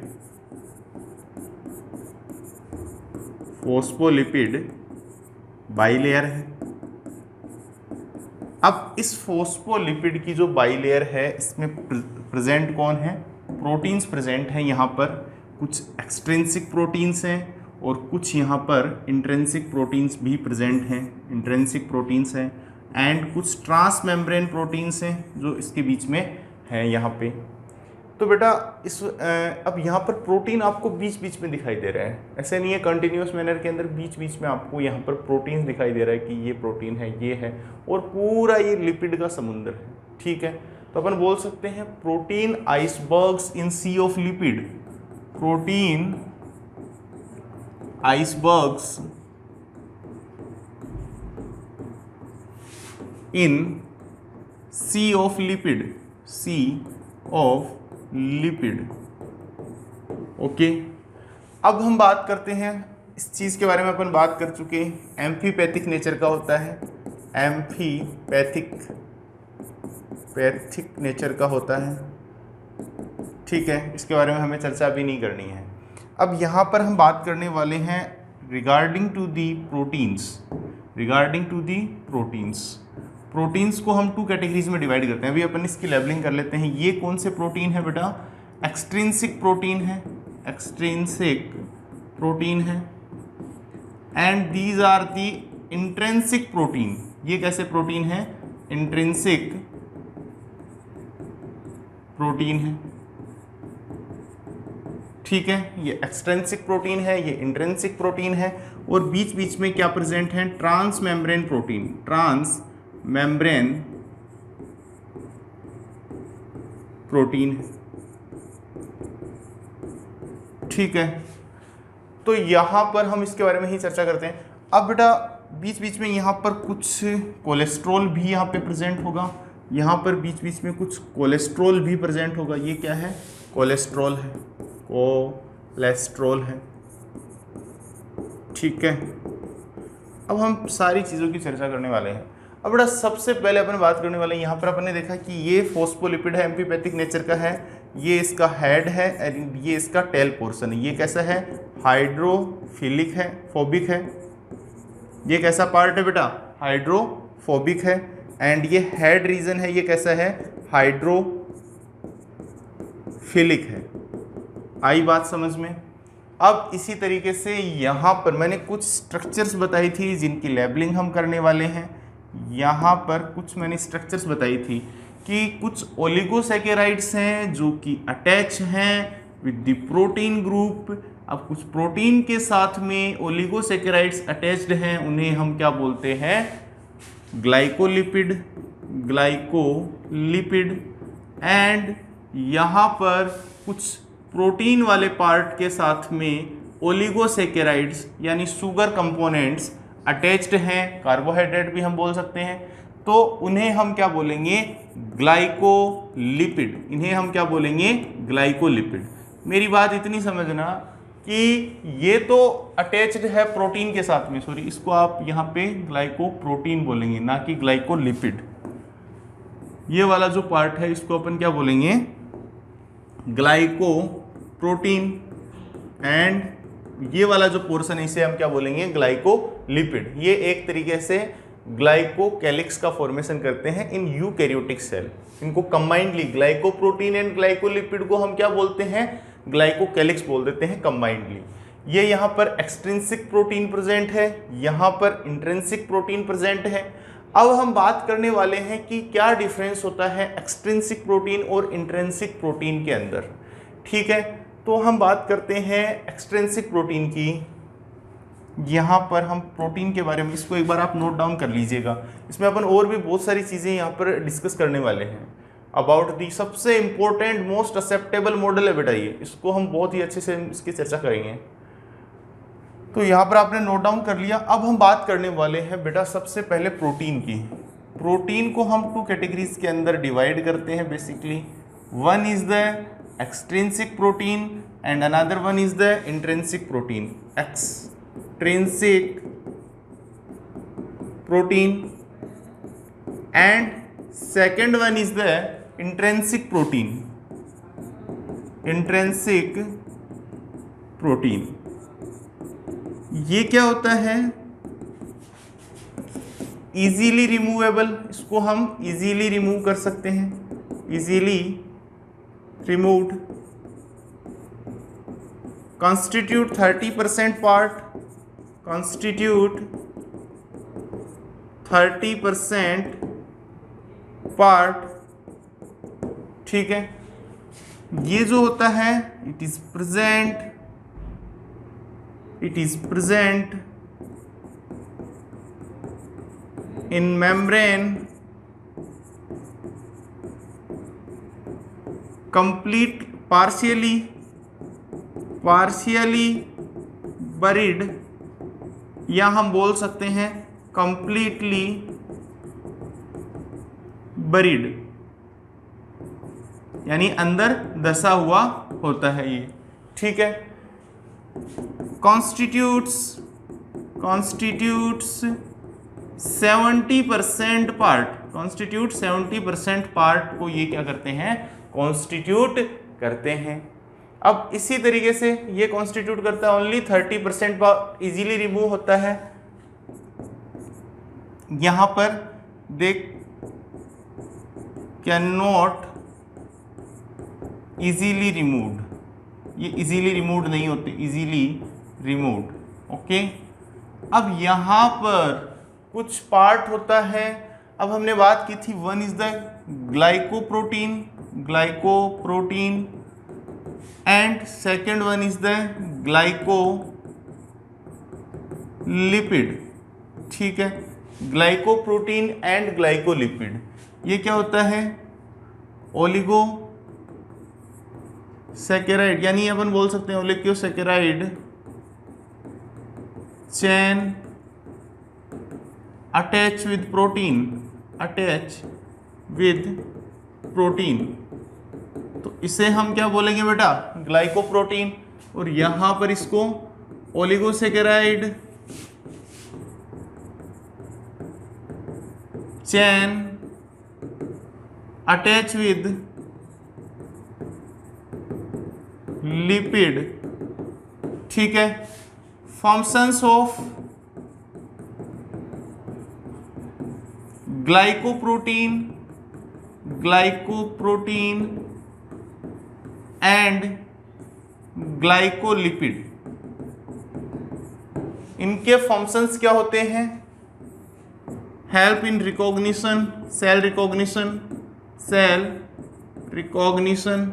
बाइलेयर है। अब इस फोस्फोलिपिड की जो बाइलेयर है, इसमें प्रेजेंट कौन है? प्रोटीन्स प्रेजेंट हैं। यहाँ पर कुछ एक्सट्रिंसिक प्रोटीन्स हैं और कुछ यहाँ पर इंट्रिंसिक प्रोटीन्स भी प्रेजेंट हैं। इंट्रिंसिक प्रोटीन्स हैं एंड कुछ ट्रांस मेम्ब्रेन प्रोटीन्स हैं जो इसके बीच में हैं यहाँ पे। तो बेटा इस अब यहाँ पर प्रोटीन आपको बीच बीच में दिखाई दे रहा है, ऐसे नहीं है कंटिन्यूस मैनर के अंदर, बीच बीच में आपको यहाँ पर प्रोटीन दिखाई दे रहा है कि ये प्रोटीन है, ये है, और पूरा ये लिपिड का समुद्र है, ठीक है। तो अपन बोल सकते हैं protein icebergs in sea of lipid. Protein icebergs in sea of lipid, sea of lipid. Okay, अब हम बात करते हैं इस चीज़ के बारे में, अपन बात कर चुके हैं, एम्फीपैथिक नेचर का होता है, पैथिक नेचर का होता है। ठीक है, इसके बारे में हमें चर्चा भी नहीं करनी है। अब यहाँ पर हम बात करने वाले हैं regarding to the proteins. Proteins को हम 2 कैटेगरीज में डिवाइड करते हैं। अभी अपन इसकी लेबलिंग कर लेते हैं। ये कौन से प्रोटीन है बेटा? एक्सट्रिंसिक प्रोटीन है, and these are the intrinsic protein. ये कैसे प्रोटीन है? इंट्रिंसिक प्रोटीन है। ठीक है, ये एक्सट्रिंसिक प्रोटीन है, ये इंट्रिंसिक प्रोटीन है। और बीच बीच में क्या प्रेजेंट है? ट्रांस मेम्ब्रेन प्रोटीन है। ठीक है, तो यहाँ पर हम इसके बारे में ही चर्चा करते हैं। अब बेटा बीच बीच में यहाँ पर कुछ कोलेस्ट्रॉल भी यहाँ पे प्रेजेंट होगा, यहाँ पर बीच बीच में कुछ कोलेस्ट्रॉल भी प्रेजेंट होगा। ये क्या है? कोलेस्ट्रॉल है। ठीक है, अब हम सारी चीज़ों की चर्चा करने वाले हैं। अब बेटा सबसे पहले अपन बात करने वाले हैं, यहाँ पर अपन ने देखा कि ये फोस्फोलिपिड है, एम्फीपैथिक नेचर का है, ये इसका हेड है और ये इसका टेल पोर्शन है। ये कैसा है? हाइड्रोफिलिक है, फोबिक है। ये कैसा पार्ट है बेटा? हाइड्रोफोबिक है। एंड ये हेड रीजन है, ये कैसा है? हाइड्रोफिलिक है। आई बात समझ में? अब इसी तरीके से यहाँ पर मैंने कुछ स्ट्रक्चर्स बताई थी जिनकी लेबलिंग हम करने वाले हैं। यहाँ पर कुछ मैंने स्ट्रक्चर्स बताई थी कि कुछ ओलिगोसैकेराइड्स हैं जो कि अटैच हैं विद द प्रोटीन ग्रुप। अब कुछ प्रोटीन के साथ में ओलिगोसैकेराइड्स अटैच्ड हैं, उन्हें हम क्या बोलते हैं? ग्लाइकोलिपिड। एंड यहाँ पर कुछ प्रोटीन वाले पार्ट के साथ में ओलिगोसैकेराइड्स यानी शुगर कंपोनेंट्स अटैच्ड हैं, कार्बोहाइड्रेट भी हम बोल सकते हैं, तो उन्हें हम क्या बोलेंगे? ग्लाइकोलिपिड। इन्हें हम क्या बोलेंगे? ग्लाइकोलिपिड। मेरी बात इतनी समझना कि ये तो अटैच्ड है प्रोटीन के साथ में, सॉरी इसको आप यहाँ पे ग्लाइकोप्रोटीन बोलेंगे, ना कि ग्लाइकोलिपिड। ये वाला जो पार्ट है इसको अपन क्या बोलेंगे? ग्लाइकोप्रोटीन। एंड ये वाला जो पोर्शन है इसे हम क्या बोलेंगे? ग्लाइकोलिपिड। ये एक तरीके से ग्लाइकोकैलिक्स का फॉर्मेशन करते हैं इन यूकैरियोटिक सेल। इनको कंबाइंडली ग्लाइकोप्रोटीन एंड ग्लाइकोलिपिड को हम क्या बोलते हैं? ग्लाइकोकैलिक्स बोल देते हैं कंबाइंडली। ये यहाँ पर एक्सट्रिंसिक प्रोटीन प्रेजेंट है, यहाँ पर इंट्रिंसिक प्रोटीन प्रेजेंट है। अब हम बात करने वाले हैं कि क्या डिफरेंस होता है एक्सट्रिंसिक प्रोटीन और इंट्रिंसिक प्रोटीन के अंदर। ठीक है, तो हम बात करते हैं एक्सट्रिंसिक प्रोटीन की। यहाँ पर हम प्रोटीन के बारे में, इसको एक बार आप नोट डाउन कर लीजिएगा। इसमें अपन और भी बहुत सारी चीज़ें यहाँ पर डिस्कस करने वाले हैं अबाउट दी। सबसे इम्पोर्टेंट मोस्ट एक्सेप्टेबल मॉडल है बेटा ये, इसको हम बहुत ही अच्छे से इसकी चर्चा करेंगे। तो यहाँ पर आपने नोट डाउन कर लिया। अब हम बात करने वाले हैं बेटा सबसे पहले प्रोटीन की। प्रोटीन को हम 2 कैटेगरीज के अंदर डिवाइड करते हैं basically. One is the extrinsic protein and another one is the intrinsic protein. Extrinsic protein and second one is the intrinsic protein. ये क्या होता है? इजीली रिमूवेबल, इसको हम इजीली रिमूव कर सकते हैं, easily removed. constitute 30% part, constitute 30% part। ठीक है, ये जो होता है it is present in membrane complete partially buried, या हम बोल सकते हैं completely बरीड, यानी अंदर दसा हुआ होता है ये, ठीक है। कॉन्स्टिट्यूट्स 70% पार्ट, कॉन्स्टिट्यूट 70% पार्ट को ये क्या करते हैं, कॉन्स्टिट्यूट करते हैं। अब इसी तरीके से ये कॉन्स्टिट्यूट करता है ओनली 30% पार्ट इजीली रिमूव होता है। यहां पर देख कैन नॉट इजीली रिमूव्ड, ये इजीली रिमूव्ड नहीं होते, इजीली रिमूव्ड, ओके। अब यहां पर कुछ पार्ट होता है, अब हमने बात की थी, one is the glycoprotein and second one is the glycolipid, ठीक है। ग्लाइकोप्रोटीन एंड ग्लाइकोलिपिड, ये क्या होता है, ओलिगोसैकेराइड, यानी अपन बोल सकते हैं oligosaccharide chain attach with protein, तो इसे हम क्या बोलेंगे बेटा, ग्लाइकोप्रोटीन, और यहां पर इसको oligosaccharide chain attach with lipid, ठीक है। Functions of glycoprotein and glycolipid, इनके फंक्शंस क्या होते हैं, help in recognition, cell recognition,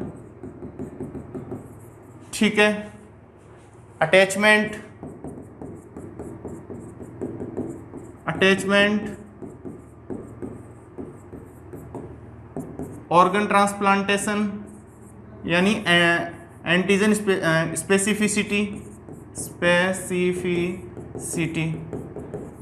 ठीक है। अटैचमेंट, ऑर्गन ट्रांसप्लांटेशन, यानी एंटीजन स्पेसिफिसिटी,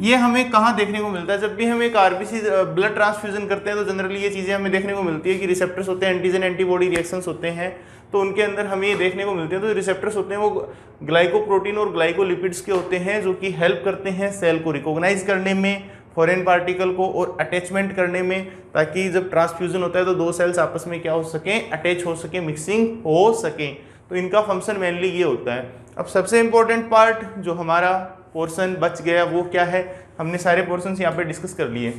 ये हमें कहाँ देखने को मिलता है, जब भी हम एक आरबीसी ब्लड ट्रांसफ्यूजन करते हैं तो जनरली ये चीज़ें हमें देखने को मिलती है कि रिसेप्टर्स होते हैं, एंटीजन एंटीबॉडी रिएक्शंस होते हैं, तो उनके अंदर हमें ये देखने को मिलते हैं। तो रिसेप्टर्स होते हैं वो ग्लाइकोप्रोटीन और ग्लाइकोलिपिड्स के होते हैं, जो कि हेल्प करते हैं सेल को रिकॉग्नाइज करने में, फॉरेन पार्टिकल को, और अटैचमेंट करने में, ताकि जब ट्रांसफ्यूजन होता है तो दो सेल्स आपस में क्या हो सके, अटैच हो सके, मिक्सिंग हो सके। तो इनका फंक्शन मेनली ये होता है। अब सबसे इंपॉर्टेंट पार्ट जो हमारा पोर्शन बच गया वो क्या है, हमने सारे पोर्शंस यहाँ पे डिस्कस कर लिए।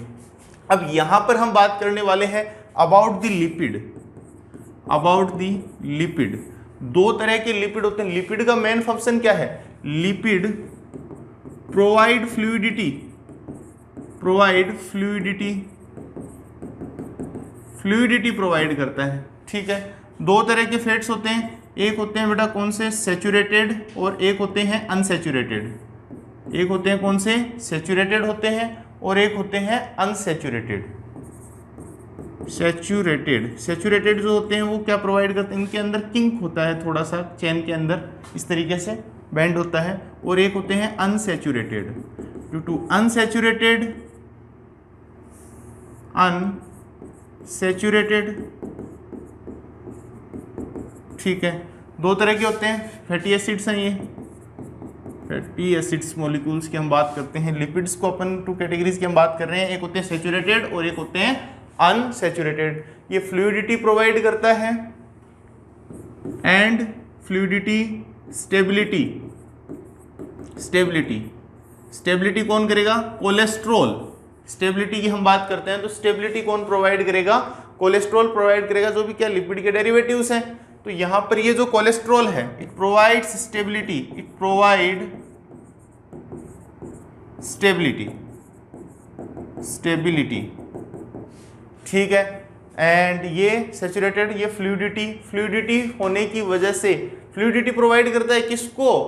अब यहाँ पर हम बात करने वाले हैं अबाउट द लिपिड। दो तरह के लिपिड होते हैं। लिपिड का मेन फंक्शन क्या है, लिपिड प्रोवाइड फ्लूइडिटी प्रोवाइड करता है, ठीक है। दो तरह के फैट्स होते हैं, एक होते हैं बेटा कौन से, सैचुरेटेड, और एक होते हैं अनसैचुरेटेड। एक होते हैं कौन से, सैचुरेटेड होते हैं, और एक होते हैं अनसैचुरेटेड। सैचुरेटेड जो होते हैं वो क्या प्रोवाइड करते हैं, इनके अंदर किंक होता है, थोड़ा सा चेन के अंदर इस तरीके से बेंड होता है, और एक होते हैं अनसैचुरेटेड। ड्यू टू अनसैचुरेटेड ठीक है, दो तरह के होते हैं, फैटी एसिड्स हैं, ये फैटी एसिड्स मॉलिक्यूल्स की हम बात करते हैं। लिपिड्स को अपन टू कैटेगरीज की हम बात कर रहे हैं, एक होते हैं सैचुरेटेड और एक होते हैं अनसैचुरेटेड। ये फ्लूइडिटी प्रोवाइड करता है एंड फ्लूइडिटी स्टेबिलिटी कौन करेगा, कोलेस्ट्रॉल। स्टेबिलिटी की हम बात करते हैं तो स्टेबिलिटी कौन प्रोवाइड करेगा, कोलेस्ट्रॉल प्रोवाइड करेगा, जो भी क्या लिपिड के डेरिवेटिव्स हैं। तो यहां पर ये जो कोलेस्ट्रॉल है, इट प्रोवाइड्स स्टेबिलिटी, ठीक है। एंड ये सैचुरेटेड, ये फ्लूइडिटी होने की वजह से फ्लूइडिटी प्रोवाइड करता है किसको,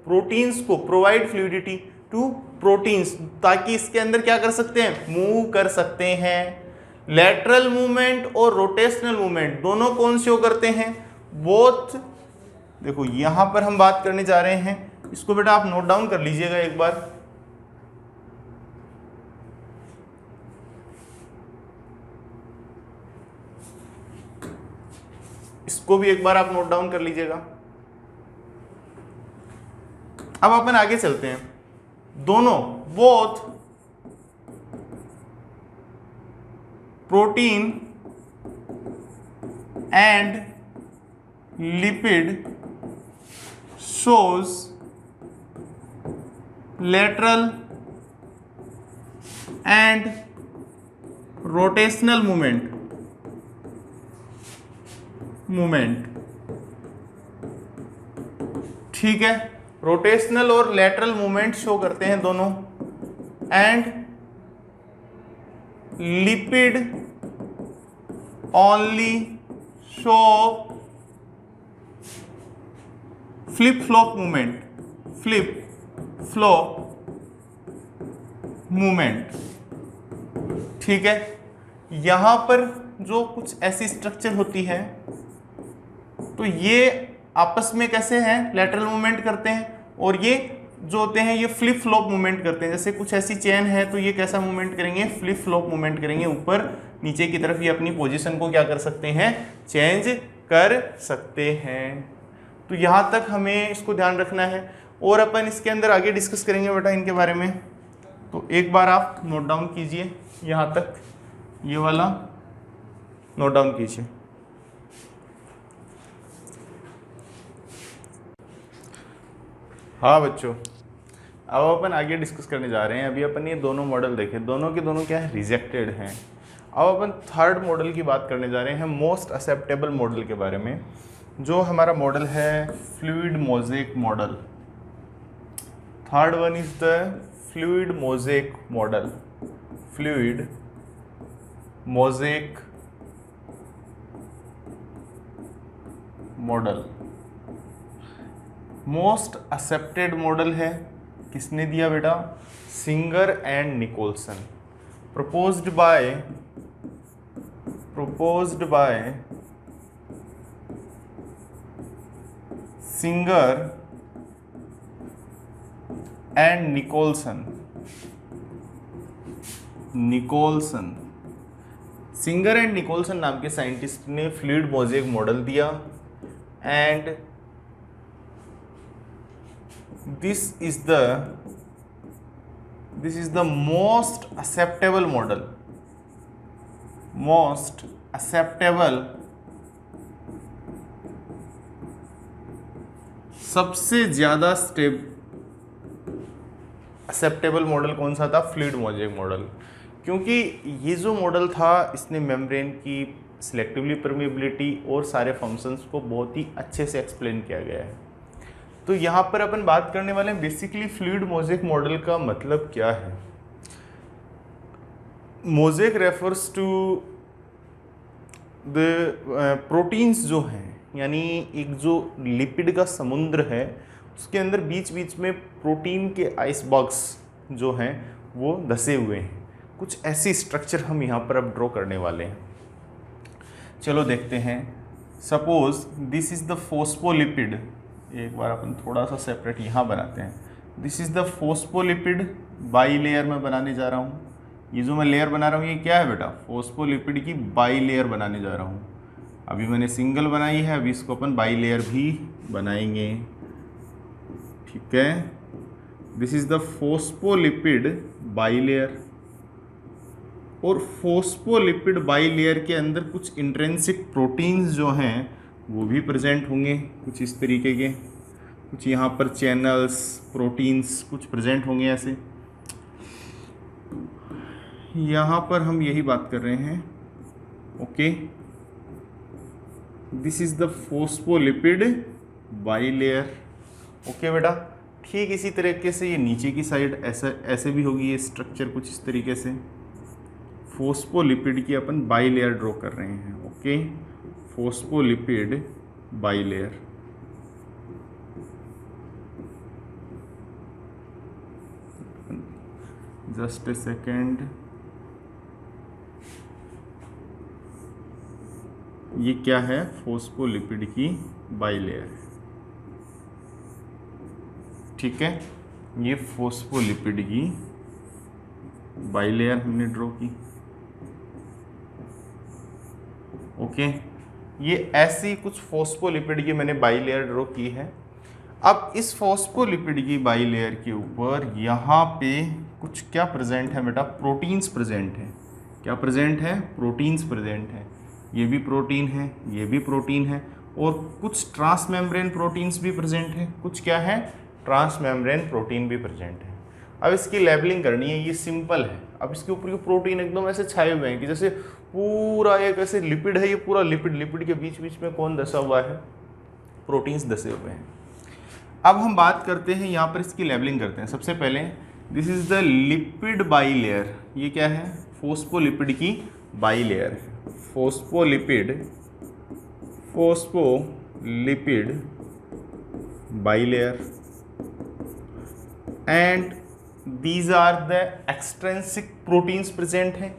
प्रोटीन्स को, प्रोवाइड फ्लूइडिटी टू प्रोटीन्स, ताकि इसके अंदर क्या कर सकते हैं, मूव कर सकते हैं। लैटरल मूवमेंट और रोटेशनल मूवमेंट दोनों कौन से करते हैं, बोथ। देखो यहां पर हम बात करने जा रहे हैं, इसको बेटा आप नोट डाउन कर लीजिएगा एक बार। इसको भी एक बार आप नोट डाउन कर लीजिएगा। अब अपन आगे चलते हैं। दोनों both protein and lipid shows lateral and rotational movement ठीक है, रोटेशनल और लेटरल मूवमेंट शो करते हैं दोनों, and lipid only show flip flop movement. ठीक है, यहां पर जो कुछ ऐसी स्ट्रक्चर होती है तो ये आपस में कैसे हैं, लेटरल मूवमेंट करते हैं, और ये जो होते हैं ये फ्लिप फ्लॉप मूवमेंट करते हैं। जैसे कुछ ऐसी चेन है तो ये कैसा मूवमेंट करेंगे, फ्लिप फ्लॉप मूवमेंट करेंगे, ऊपर नीचे की तरफ ये अपनी पोजीशन को क्या कर सकते हैं, चेंज कर सकते हैं। तो यहाँ तक हमें इसको ध्यान रखना है, और अपन इसके अंदर आगे डिस्कस करेंगे बेटा इनके बारे में। तो एक बार आप नोट डाउन कीजिए, यहाँ तक ये वाला नोट डाउन कीजिए। हाँ बच्चों, अब अपन आगे डिस्कस करने जा रहे हैं। अभी अपन ये दोनों मॉडल देखे, दोनों के दोनों क्या है, रिजेक्टेड हैं। अब अपन थर्ड मॉडल की बात करने जा रहे हैं, मोस्ट एक्सेप्टेबल मॉडल के बारे में, जो हमारा मॉडल है fluid mosaic model. Third one is the fluid mosaic model. Fluid mosaic model most accepted model है। किसने दिया बेटा, Singer and Nicolson. proposed by Singer and Nicolson. Singer and Nicolson नाम के साइंटिस्ट ने फ्लूइड मोज़ेक मॉडल दिया, and this is the most acceptable model, सबसे ज्यादा एक्सेप्टेबल मॉडल कौन सा था, फ्लूइड मोज़ेक मॉडल। क्योंकि ये जो मॉडल था इसने मेम्ब्रेन की सिलेक्टिवली परमेबिलिटी और सारे फंक्शंस को बहुत ही अच्छे से एक्सप्लेन किया गया है। तो यहाँ पर अपन बात करने वाले हैं बेसिकली फ्लूइड मोज़ेक मॉडल का मतलब क्या है। Mosaic refers to the proteins जो हैं, यानी एक जो लिपिड का समुद्र है उसके अंदर बीच बीच में प्रोटीन के आइसबर्ग्स जो हैं वो धसे हुए हैं। कुछ ऐसी स्ट्रक्चर हम यहाँ पर अब ड्रॉ करने वाले हैं। चलो देखते हैं। Suppose this is the phospholipid. एक बार अपन थोड़ा सा सेपरेट यहाँ बनाते हैं। This is the phospholipid, by layer में बनाने जा रहा हूँ। ये जो मैं लेयर बना रहा हूँ ये क्या है बेटा, फोस्फोलिपिड की बाई लेयर बनाने जा रहा हूँ। अभी मैंने सिंगल बनाई है, अभी इसको अपन बाई लेयर भी बनाएंगे। ठीक है, this is the phospholipid by layer. और फोस्फोलिपिड बाई लेयर के अंदर कुछ इंट्रिंसिक प्रोटीन्स जो हैं वो भी प्रेजेंट होंगे, कुछ इस तरीके के। कुछ यहाँ पर चैनल्स, प्रोटीन्स कुछ प्रेजेंट होंगे ऐसे। यहाँ पर हम यही बात कर रहे हैं। Okay, this is the phospholipid by layer. Okay बेटा, ठीक इसी तरीके से ये नीचे की साइड ऐसे भी होगी ये स्ट्रक्चर कुछ इस तरीके से। फोस्फोलिपिड की अपन बाई लेयर ड्रॉ कर रहे हैं। Okay, phospholipid by layer. Just a second, ये क्या है, फोस्फोलिपिड की बाई लेयर। ठीक है, ये फोस्फोलिपिड की बाई लेयर हमने ड्रॉ की। ओके, ये ऐसी कुछ फॉस्फोलिपिड की मैंने बाईलेयर ड्रॉ की है। अब इस फॉस्फोलिपिड की बाईलेयर के ऊपर यहाँ पे कुछ क्या प्रेजेंट है बेटा, प्रोटीन्स प्रेजेंट है। क्या प्रेजेंट है? प्रोटीन्स प्रेजेंट है। ये भी प्रोटीन है, ये भी प्रोटीन है, और कुछ ट्रांसमेम्ब्रेन प्रोटीन्स भी प्रेजेंट है। कुछ क्या है? ट्रांसमेम्ब्रेन प्रोटीन भी प्रेजेंट है। अब इसकी लेबलिंग करनी है, ये सिंपल है। अब इसके ऊपर ये प्रोटीन एकदम ऐसे छाए हुए हैं कि जैसे पूरा एक ऐसे लिपिड है, ये पूरा लिपिड के बीच बीच में कौन धसा हुआ है? प्रोटीन्स धसे हुए हैं। अब हम बात करते हैं यहाँ पर इसकी लेबलिंग करते हैं। सबसे पहले this is the lipid bilayer. ये क्या है? फॉस्फोलिपिड की बाईलेयर है। Phospholipid bilayer, and these are the extrinsic proteins present हैं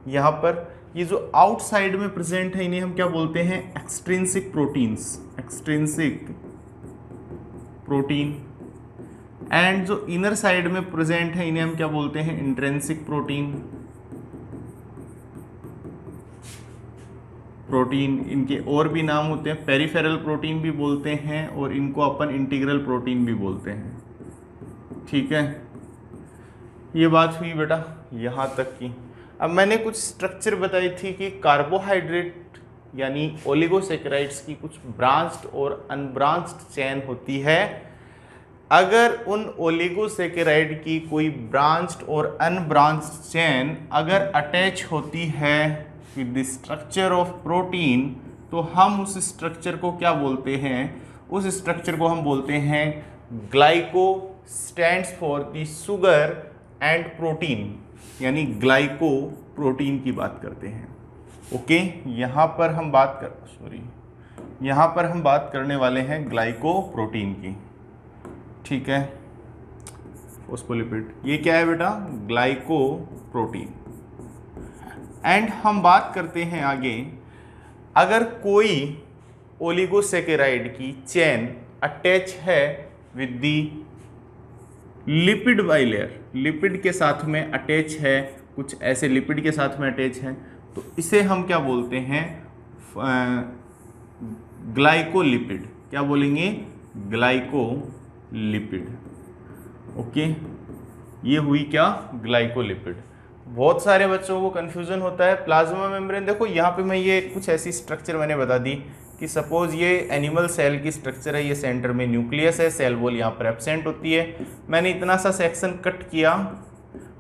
यहाँ पर। ये जो आउटसाइड में प्रेजेंट है इन्हें हम क्या बोलते हैं? Extrinsic proteins, extrinsic protein. And जो इनर साइड में प्रेजेंट है इन्हें हम क्या बोलते हैं? Intrinsic protein. इनके और भी नाम होते हैं, पेरिफेरल प्रोटीन भी बोलते हैं, और इनको अपन इंटीग्रल प्रोटीन भी बोलते हैं। ठीक है, ये बात हुई बेटा यहाँ तक की। अब मैंने कुछ स्ट्रक्चर बताई थी कि कार्बोहाइड्रेट यानी ओलिगोसैकेराइड्स की कुछ ब्रांच्ड और अनब्रांच्ड चेन होती है। अगर उन ओलिगोसैकेराइड की कोई ब्रांच्ड और अनब्रांच्ड चेन अगर अटैच होती है with the structure of protein, तो हम उस स्ट्रक्चर को क्या बोलते हैं? उस स्ट्रक्चर को हम बोलते हैं glyco, stands for the sugar and protein, यानी ग्लाइको प्रोटीन की बात करते हैं। ओके, यहाँ पर हम बात करने वाले हैं ग्लाइको प्रोटीन की। ठीक है, फॉस्फोलिपिड, ये क्या है बेटा? Glyco protein. एंड हम बात करते हैं आगे, अगर कोई ओलिगोसैकेराइड की चेन अटैच है with the lipid bilayer, lipid के साथ में अटैच है, कुछ ऐसे लिपिड के साथ में अटैच है, तो इसे हम क्या बोलते हैं? ग्लाइकोलिपिड। क्या बोलेंगे? ग्लाइकोलिपिड। ओके, ये हुई क्या? ग्लाइकोलिपिड। बहुत सारे बच्चों को कन्फ्यूजन होता है प्लाज्मा मेम्ब्रेन। देखो यहाँ पे मैं ये कुछ ऐसी स्ट्रक्चर मैंने बता दी कि सपोज ये एनिमल सेल की स्ट्रक्चर है, ये सेंटर में न्यूक्लियस है, सेल वॉल यहाँ पर एब्सेंट होती है। मैंने इतना सा सेक्शन कट किया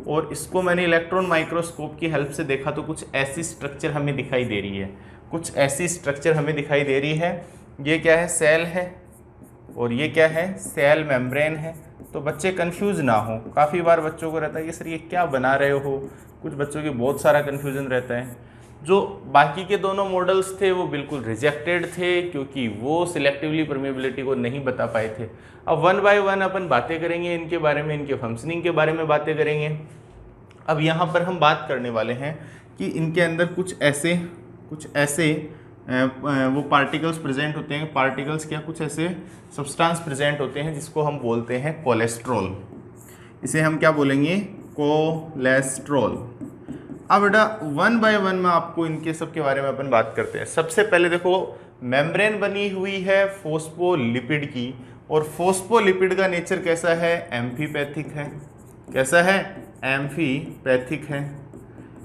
और इसको मैंने इलेक्ट्रॉन माइक्रोस्कोप की हेल्प से देखा, तो कुछ ऐसी स्ट्रक्चर हमें दिखाई दे रही है, कुछ ऐसी स्ट्रक्चर हमें दिखाई दे रही है। ये क्या है? सेल है, और ये क्या है? सेल मेम्ब्रेन है। तो बच्चे कंफ्यूज ना हो, काफ़ी बार बच्चों को रहता है कि सर ये क्या बना रहे हो, कुछ बच्चों के बहुत सारा कन्फ्यूजन रहता है। जो बाकी के दोनों मॉडल्स थे वो बिल्कुल रिजेक्टेड थे, क्योंकि वो सिलेक्टिवली परमेबिलिटी को नहीं बता पाए थे। अब वन बाय वन अपन बातें करेंगे इनके बारे में, इनके फंक्शनिंग के बारे में बातें करेंगे। अब यहाँ पर हम बात करने वाले हैं कि इनके अंदर कुछ ऐसे वो पार्टिकल्स प्रेजेंट होते हैं। पार्टिकल्स क्या? कुछ ऐसे सब्सटेंस प्रेजेंट होते हैं जिसको हम बोलते हैं कोलेस्ट्रॉल। इसे हम क्या बोलेंगे? कोलेस्ट्रॉल। अब बेटा वन बाय वन में आपको इनके सब के बारे में अपन बात करते हैं। सबसे पहले देखो, मेम्ब्रेन बनी हुई है फॉस्फोलिपिड की, और फॉस्फोलिपिड का नेचर कैसा है? एम्फीपैथिक है। कैसा है? एम्फीपैथिक है।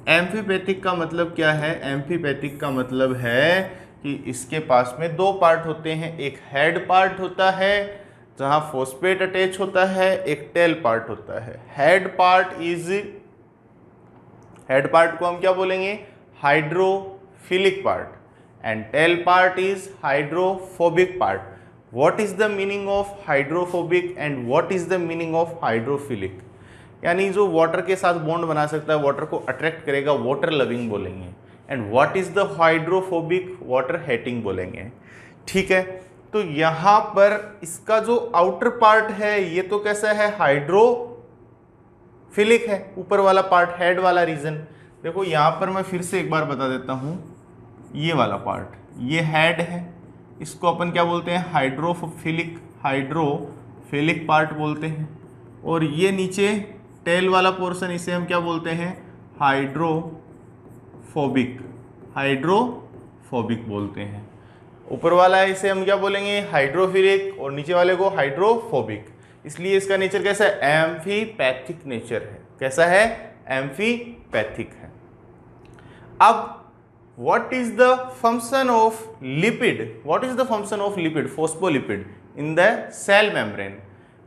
एम्फीपैथिक का मतलब क्या है? एम्फीपैथिक का मतलब है कि इसके पास में दो पार्ट होते हैं, एक हेड पार्ट होता है जहां फॉस्फेट अटैच होता है, एक टेल पार्ट होता है। हेड पार्ट को हम क्या बोलेंगे? Hydrophilic part, and tail part is hydrophobic part. What is the meaning of hydrophobic and what is the meaning of hydrophilic? यानी जो वाटर के साथ बॉन्ड बना सकता है, वाटर को अट्रैक्ट करेगा, वाटर लविंग बोलेंगे। And what is the hydrophobic? Water hating बोलेंगे। ठीक है, तो यहाँ पर इसका जो आउटर पार्ट है ये तो कैसा है? हाइड्रोफिलिक है। ऊपर वाला पार्ट, हेड वाला रीजन, देखो यहाँ पर मैं फिर से एक बार बता देता हूँ। ये वाला पार्ट, ये हेड है, इसको अपन क्या बोलते हैं? हाइड्रोफिलिक पार्ट बोलते हैं। और ये नीचे टेल वाला पोर्शन, इसे हम क्या बोलते हैं? हाइड्रोफोबिक बोलते हैं। ऊपर वाला है इसे हम क्या बोलेंगे, हाइड्रोफिलिक, और नीचे वाले को हाइड्रोफोबिक। इसलिए इसका नेचर कैसा है, एम्फीपैथिक नेचर है। कैसा है, एम्फीपैथिक है। अब what is the function of lipid, what is the function of lipid, phospholipid in the cell membrane?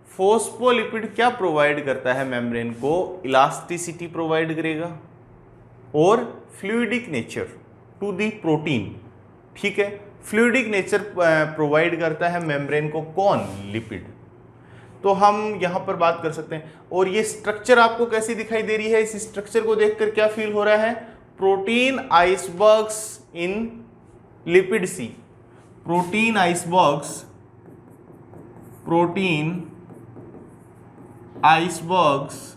Phospholipid क्या प्रोवाइड करता है मेम्ब्रेन को, इलास्टिसिटी प्रोवाइड करेगा और fluidic nature to the protein. ठीक है, फ्लूइडिक नेचर प्रोवाइड करता है मेम्ब्रेन को कौन, लिपिड। तो हम यहाँ पर बात कर सकते हैं। और ये स्ट्रक्चर आपको कैसी दिखाई दे रही है, इस स्ट्रक्चर को देखकर क्या फील हो रहा है, protein icebergs in lipid sea, protein icebergs, protein icebergs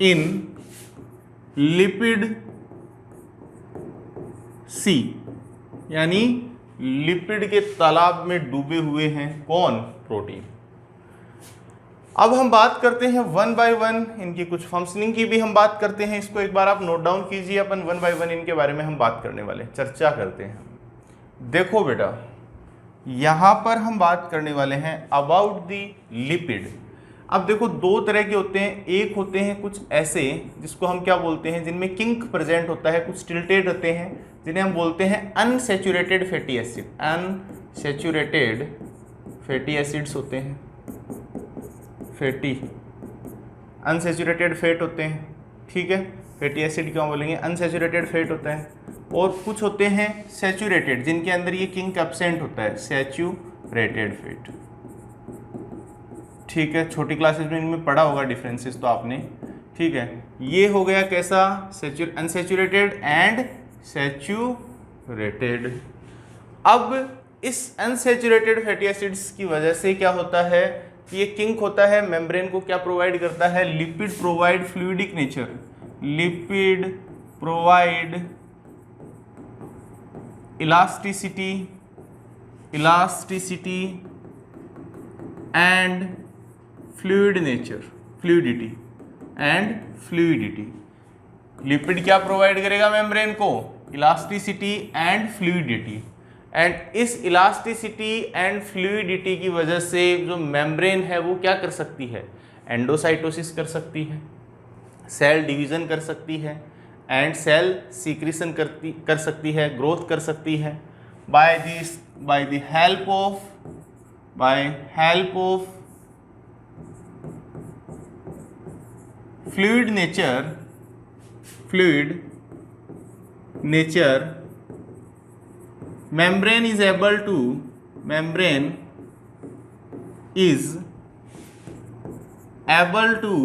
in lipid sea, यानी लिपिड के तालाब में डूबे हुए हैं कौन, प्रोटीन। अब हम बात करते हैं वन बाय वन इनकी कुछ फंक्शनिंग की भी हम बात करते हैं। इसको एक बार आप नोट डाउन कीजिए, अपन वन बाय वन इनके बारे में हम बात करने वाले, चर्चा करते हैं। देखो बेटा, यहाँ पर हम बात करने वाले हैं अबाउट द लिपिड। अब देखो दो तरह के होते हैं, एक होते हैं कुछ ऐसे जिसको हम क्या बोलते हैं, जिनमें किंक प्रेजेंट होता है, कुछ टिल्टेड होते हैं, जिन्हें हम बोलते हैं unsaturated fatty acid. Unsaturated fatty acids होते हैं, फैटी अनसैचुरेटेड फैट होते हैं। ठीक है, फैटी एसिड क्यों बोलेंगे, अनसैचुरेटेड फैट होता है। और कुछ होते हैं सैचुरेटेड, जिनके अंदर ये किंक एब्सेंट होता है, सैचुरेटेड फैट। ठीक है, छोटी क्लासेस में इनमें पढ़ा होगा डिफरेंसेस तो आपने। ठीक है, ये हो गया कैसा, अनसैचुरेटेड एंड सैचुरेटेड। अब इस अनसैचुरेटेड फैटी एसिड्स की वजह से क्या होता है, ये किंक होता है, मेम्ब्रेन को क्या प्रोवाइड करता है, lipid provide fluidic nature, lipid provide elasticity, elasticity and fluid nature, fluidity and fluidity. Lipid क्या प्रोवाइड करेगा मेम्ब्रेन को, इलास्टिसिटी एंड फ्लूइडिटी। एंड इस इलास्टिसिटी एंड फ्लूइडिटी की वजह से जो मेम्ब्रेन है वो क्या कर सकती है, एंडोसाइटोसिस कर सकती है, सेल डिवीजन कर सकती है, एंड सेल सीक्रेशन कर सकती है, ग्रोथ कर सकती है by the help of fluid nature. membrane is able to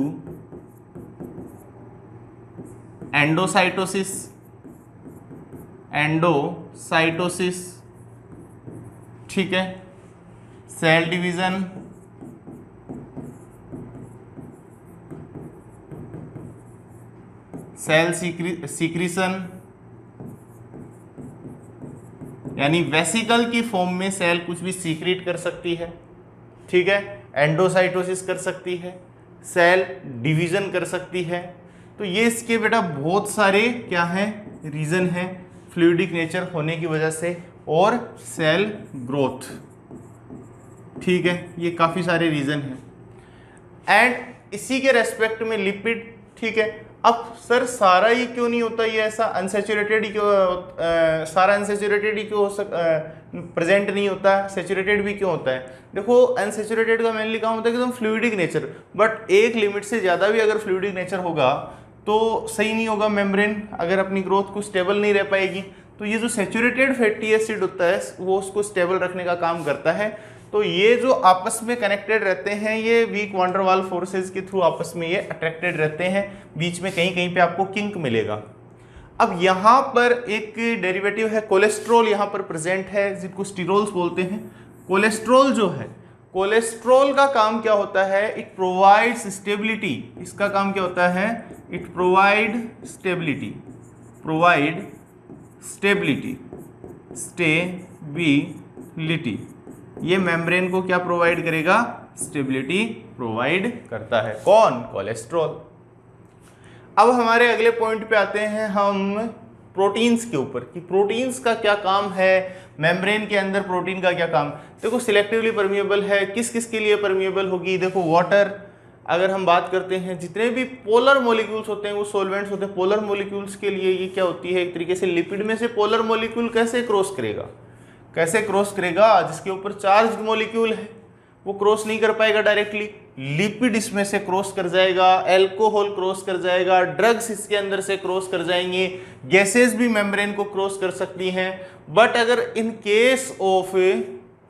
endocytosis, ठीक है, सेल डिवीजन, सेल सीक्रेशन, यानी वेसिकल की फॉर्म में सेल कुछ भी सीक्रेट कर सकती है। ठीक है, एंडोसाइटोसिस कर सकती है, सेल डिवीजन कर सकती है। तो ये इसके बेटा बहुत सारे क्या हैं, रीजन हैं फ्लूइडिक नेचर होने की वजह से, और सेल ग्रोथ। ठीक है, ये काफ़ी सारे रीजन हैं। एंड इसी के रेस्पेक्ट में लिपिड, ठीक है, अब सर सारा ही क्यों नहीं होता ये ऐसा, अनसैचुरेटेड ही क्यों, सारा अनसैचुरेटेड ही क्यों प्रेजेंट नहीं होता, सैचुरेटेड भी क्यों होता है। देखो अनसैचुरेटेड का मेनली काम होता है कि तुम फ्लूइडिक नेचर, बट एक लिमिट से ज़्यादा भी अगर फ्लूइडिक नेचर होगा तो सही नहीं होगा, मेम्ब्रेन अगर अपनी ग्रोथ को स्टेबल नहीं रह पाएगी। तो ये जो सैचुरेटेड फैटी एसिड होता है वो उसको स्टेबल रखने का काम करता है। तो ये जो आपस में कनेक्टेड रहते हैं, ये वीक वांडर वाल फोर्सेज के थ्रू आपस में ये अट्रैक्टेड रहते हैं, बीच में कहीं कहीं पे आपको किंक मिलेगा। अब यहाँ पर एक डेरिवेटिव है कोलेस्ट्रॉल, यहाँ पर प्रेजेंट है, जिसको स्टीरोल्स बोलते हैं। कोलेस्ट्रॉल जो है, कोलेस्ट्रॉल का काम क्या होता है, इट प्रोवाइड्स स्टेबिलिटी। इसका काम क्या होता है, it provide stability, provide stability, stability. ये मेम्ब्रेन को क्या प्रोवाइड करेगा, स्टेबिलिटी प्रोवाइड करता है कौन, कोलेस्ट्रॉल। अब हमारे अगले पॉइंट पे आते हैं हम, प्रोटीन्स के ऊपर कि प्रोटीन्स का क्या काम है, मेम्ब्रेन के अंदर प्रोटीन का क्या काम। देखो सिलेक्टिवली परमिएबल है, किस किस के लिए परमिएबल होगी, देखो वाटर, अगर हम बात करते हैं जितने भी पोलर मॉलिक्यूल्स होते हैं वो सॉल्वेंट्स होते हैं, पोलर मॉलिक्यूल्स के लिए ये क्या होती है, एक तरीके से लिपिड में से पोलर मॉलिक्यूल कैसे क्रॉस करेगा, कैसे क्रॉस करेगा, जिसके ऊपर चार्ज मॉलिक्यूल है वो क्रॉस नहीं कर पाएगा डायरेक्टली, लिपिड इसमें से क्रॉस कर जाएगा, अल्कोहल क्रॉस कर जाएगा, ड्रग्स इसके अंदर से क्रॉस कर जाएंगे, गैसेस भी मेम्ब्रेन को क्रॉस कर सकती हैं। बट अगर in case of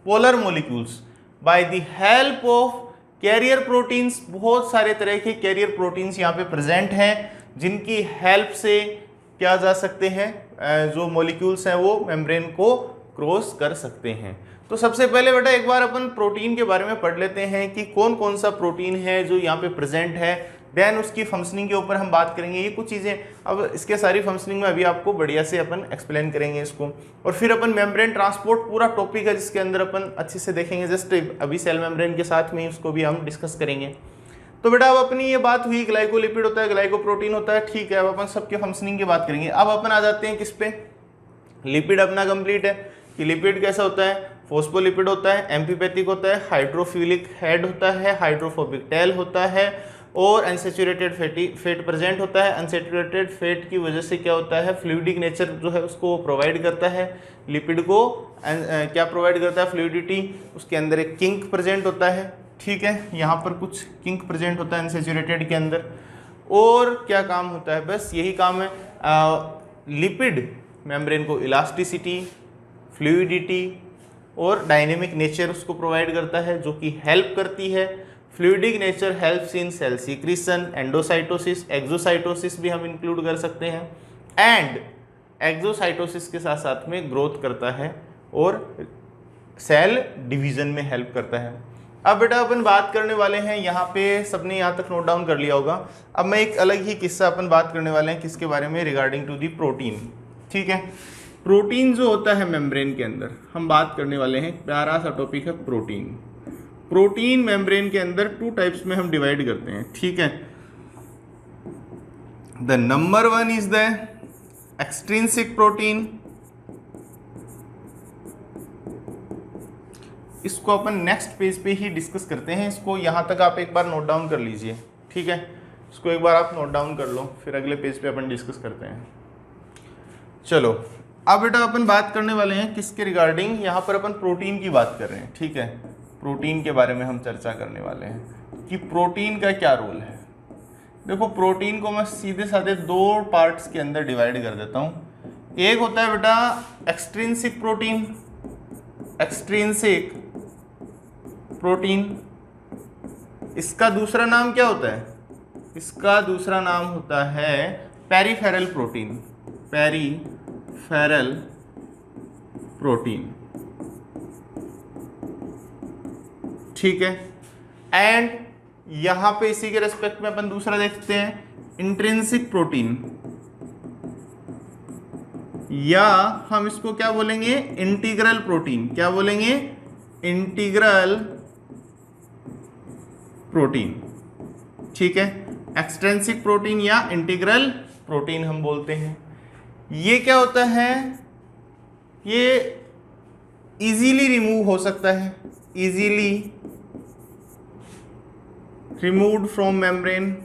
polar molecules by the help of carrier proteins, बहुत सारे तरह के कैरियर प्रोटीन्स यहाँ पे प्रेजेंट हैं जिनकी हेल्प से क्या जा सकते हैं, जो मॉलिक्यूल्स हैं वो मेम्ब्रेन को क्रॉस कर सकते हैं। तो सबसे पहले बेटा एक बार अपन प्रोटीन के बारे में पढ़ लेते हैं कि कौन कौन सा प्रोटीन है जो यहाँ पे प्रेजेंट है, देन उसकी फंक्शनिंग के ऊपर हम बात करेंगे। ये कुछ चीज़ें अब इसके सारी फंक्शनिंग में अभी आपको बढ़िया से अपन एक्सप्लेन करेंगे इसको, और फिर अपन मेम्ब्रेन ट्रांसपोर्ट पूरा टॉपिक है जिसके अंदर अपन अच्छे से देखेंगे, जस्ट अभी सेल मेम्ब्रेन के साथ में उसको भी हम डिस्कस करेंगे। तो बेटा अब अपनी ये बात हुई ग्लाइकोलिपिड होता है, ग्लाइकोप्रोटीन होता है, ठीक है। अब अपन सबके फंक्शनिंग की बात करेंगे। अब अपन आ जाते हैं किस पे, लिपिड अपना कंप्लीट है कि लिपिड कैसा होता है, फोस्फोलिपिड होता है, एम्फीपैथिक होता है, हाइड्रोफिलिक हेड होता है, हाइड्रोफोबिक टेल होता है, और अनसैचुरेटेड फैट प्रेजेंट होता है। अनसैचुरेटेड फैट की वजह से क्या होता है, फ्लूइडिक नेचर जो है उसको प्रोवाइड करता है, लिपिड को क्या प्रोवाइड करता है, फ्लूइडिटी। उसके अंदर एक किंक प्रेजेंट होता है, ठीक है, यहाँ पर कुछ किंक प्रेजेंट होता है अनसैचुरेटेड के अंदर। और क्या काम होता है, बस यही काम है। लिपिड मेम्ब्रेन को इलास्टिसिटी, फ्लूइडिटी और डायनेमिक नेचर उसको प्रोवाइड करता है, जो कि हेल्प करती है। Fluidic nature helps in cell secretion, endocytosis, exocytosis भी हम इंक्लूड कर सकते हैं, एंड एक्सोसाइटोसिस के साथ साथ में ग्रोथ करता है और सेल डिवीजन में हेल्प करता है। अब बेटा अपन बात करने वाले हैं, यहाँ पे सबने यहाँ तक नोट डाउन कर लिया होगा। अब मैं एक अलग ही किस्सा अपन बात करने वाले हैं, किसके बारे में, रिगार्डिंग टू दी प्रोटीन, ठीक है। प्रोटीन जो होता है मेम्ब्रेन के अंदर, हम बात करने वाले हैं, प्यारा सा टॉपिक है प्रोटीन। प्रोटीन मेम्ब्रेन के अंदर 2 टाइप्स में हम डिवाइड करते हैं, ठीक है। The number 1 is the extrinsic protein, इसको अपन नेक्स्ट पेज पे ही डिस्कस करते हैं। इसको यहाँ तक आप एक बार नोट डाउन कर लीजिए, ठीक है, इसको एक बार आप नोट डाउन कर लो, फिर अगले पेज पे अपन डिस्कस करते हैं। चलो अब बेटा अपन बात करने वाले हैं किसके रिगार्डिंग, यहाँ पर अपन प्रोटीन की बात कर रहे हैं, ठीक है। प्रोटीन के बारे में हम चर्चा करने वाले हैं कि प्रोटीन का क्या रोल है। देखो प्रोटीन को मैं सीधे साधे 2 पार्ट्स के अंदर डिवाइड कर देता हूँ। एक होता है बेटा एक्सट्रिंसिक प्रोटीन, एक्सट्रिंसिक प्रोटीन, इसका दूसरा नाम क्या होता है, इसका दूसरा नाम होता है पेरिफेरल प्रोटीन, पेरिफेरल प्रोटीन, ठीक है। एंड यहां पे इसी के रेस्पेक्ट में अपन दूसरा देखते हैं इंट्रिंसिक प्रोटीन, या हम इसको क्या बोलेंगे, इंटीग्रल प्रोटीन, क्या बोलेंगे, इंटीग्रल प्रोटीन, ठीक है। एक्सट्रिंसिक प्रोटीन या इंटीग्रल प्रोटीन हम बोलते हैं। ये क्या होता है, ये इजीली रिमूव हो सकता है, इजीली रिमूव्ड फ्रॉम मेम्ब्रेन,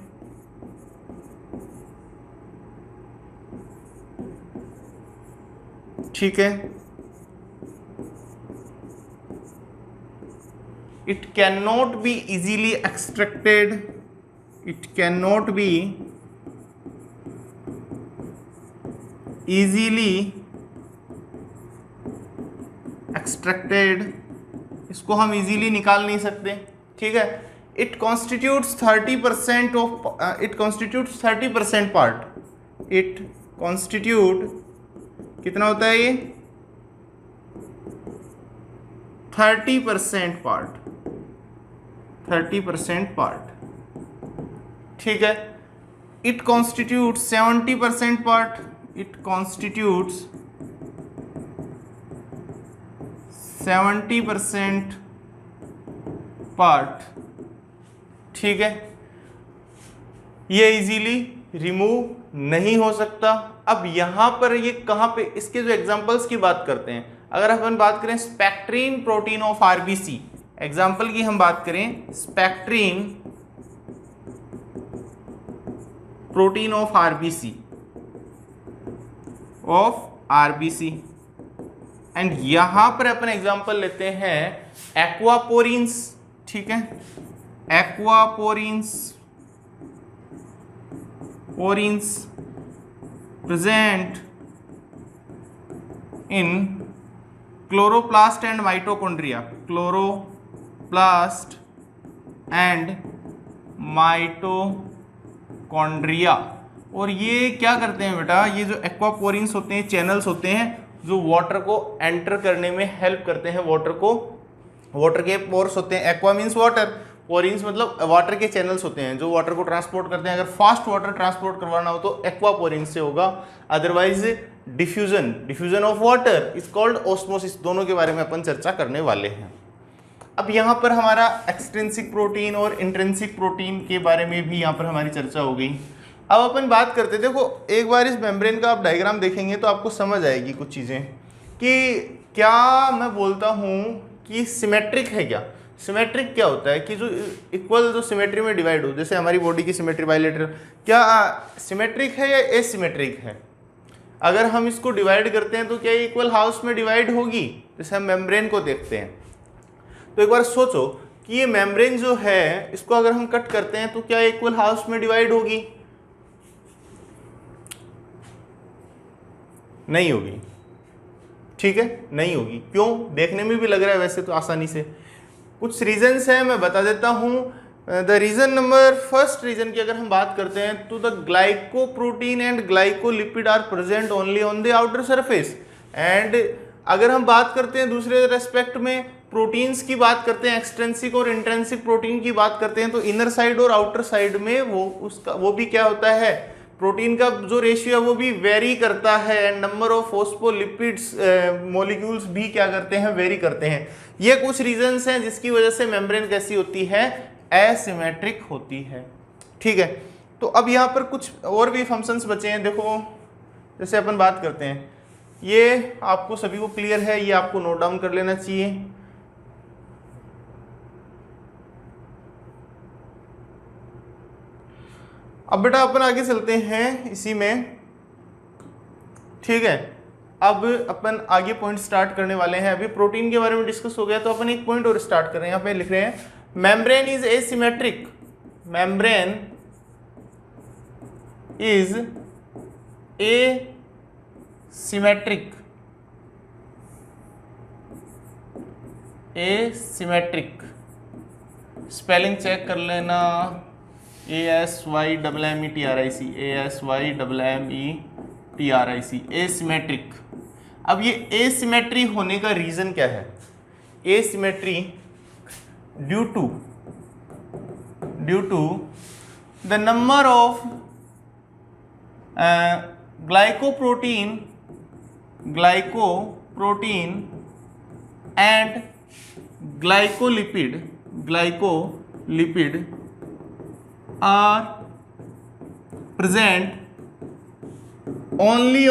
ठीक है। It cannot be easily extracted, it cannot be easily extracted, इसको हम इजीली निकाल नहीं सकते, ठीक है। It constitutes 30% of it constitutes 30% part, it constitute कितना होता है ये 30% पार्ट, 30% पार्ट, ठीक है। It constitutes 70% part, it constitutes 70% part, ठीक है। ये इजीली रिमूव नहीं हो सकता, अब यहाँ पर ये कहाँ पे इसके जो एग्जांपल्स की बात करते हैं, अगर अपन बात करें स्पेक्ट्रीन प्रोटीन ऑफ आरबीसी, एग्जांपल की हम बात करें स्पेक्ट्रीन प्रोटीन ऑफ आरबीसी एंड यहां पर अपन एग्जांपल लेते हैं एक्वापोरिन्स, ठीक है, aquaporins present in chloroplast and mitochondria, chloroplast and mitochondria. और ये क्या करते हैं बेटा, ये जो एक्वापोरिन्स होते हैं, चैनल्स होते हैं जो वाटर को एंटर करने में हेल्प करते हैं, वाटर के पोर्स होते हैं, एक्वा मीन्स वाटर, पोरिन्स मतलब वाटर के चैनल्स होते हैं जो वाटर को ट्रांसपोर्ट करते हैं। अगर फास्ट वाटर ट्रांसपोर्ट करवाना हो तो एक्वापोरिन्स से होगा, otherwise diffusion of water is called osmosis. दोनों के बारे में अपन चर्चा करने वाले हैं। अब यहाँ पर हमारा एक्सट्रिंसिक प्रोटीन और इंट्रिंसिक प्रोटीन के बारे में भी यहाँ पर हमारी चर्चा हो गई। अब अपन बात करते, देखो एक बार इस मेम्ब्रेन का आप डायग्राम देखेंगे तो आपको समझ आएगी कुछ चीज़ें कि क्या मैं बोलता हूँ कि सिमेट्रिक है क्या। सिमेट्रिक क्या होता है कि जो इक्वल जो सिमेट्री में डिवाइड हो, जैसे हमारी बॉडी की सिमेट्री बायलेटरल, क्या सिमेट्रिक है या एसिमेट्रिक है। अगर हम इसको डिवाइड करते हैं तो क्या इक्वल हाउस में डिवाइड होगी, जैसे हम मेम्ब्रेन को देखते हैं। तो एक बार सोचो कि ये मेम्ब्रेन जो है इसको अगर हम कट करते हैं तो क्या इक्वल हाउस में डिवाइड होगी, नहीं होगी, ठीक है, नहीं होगी। क्यों, देखने में भी लग रहा है वैसे तो आसानी से, कुछ रीजंस हैं, मैं बता देता हूं। The reason number first reason की अगर हम बात करते हैं तो the glycoprotein and glycolipid are present only on the outer surface. And अगर हम बात करते हैं दूसरे रेस्पेक्ट में प्रोटीन्स की बात करते हैं, एक्सट्रिंसिक और इंट्रिंसिक प्रोटीन की बात करते हैं, तो इनर साइड और आउटर साइड में वो भी क्या होता है, प्रोटीन का जो रेशियो है वो भी वेरी करता है, and number of phospholipids molecules भी क्या करते हैं, वेरी करते हैं। ये कुछ रीजंस हैं जिसकी वजह से मेम्ब्रेन कैसी होती है, एसिमेट्रिक होती है, ठीक है। तो अब यहाँ पर कुछ और भी फंक्शंस बचे हैं। देखो जैसे अपन बात करते हैं, ये आपको सभी को क्लियर है, ये आपको नोट डाउन कर लेना चाहिए। अब बेटा अपन आगे चलते हैं इसी में, ठीक है। अब अपन आगे पॉइंट स्टार्ट करने वाले हैं। अभी प्रोटीन के बारे में डिस्कस हो गया तो अपन एक पॉइंट और स्टार्ट कर रहे हैं। यहाँ पे लिख रहे हैं membrane is asymmetric, membrane is asymmetric, asymmetric spelling check कर लेना, ASYMMETRIC, ASYMMETRIC, एसिमेट्रिक। अब ये एसिमेट्री होने का रीजन क्या है, asymmetry due to the number of glycoprotein and glycolipid are present only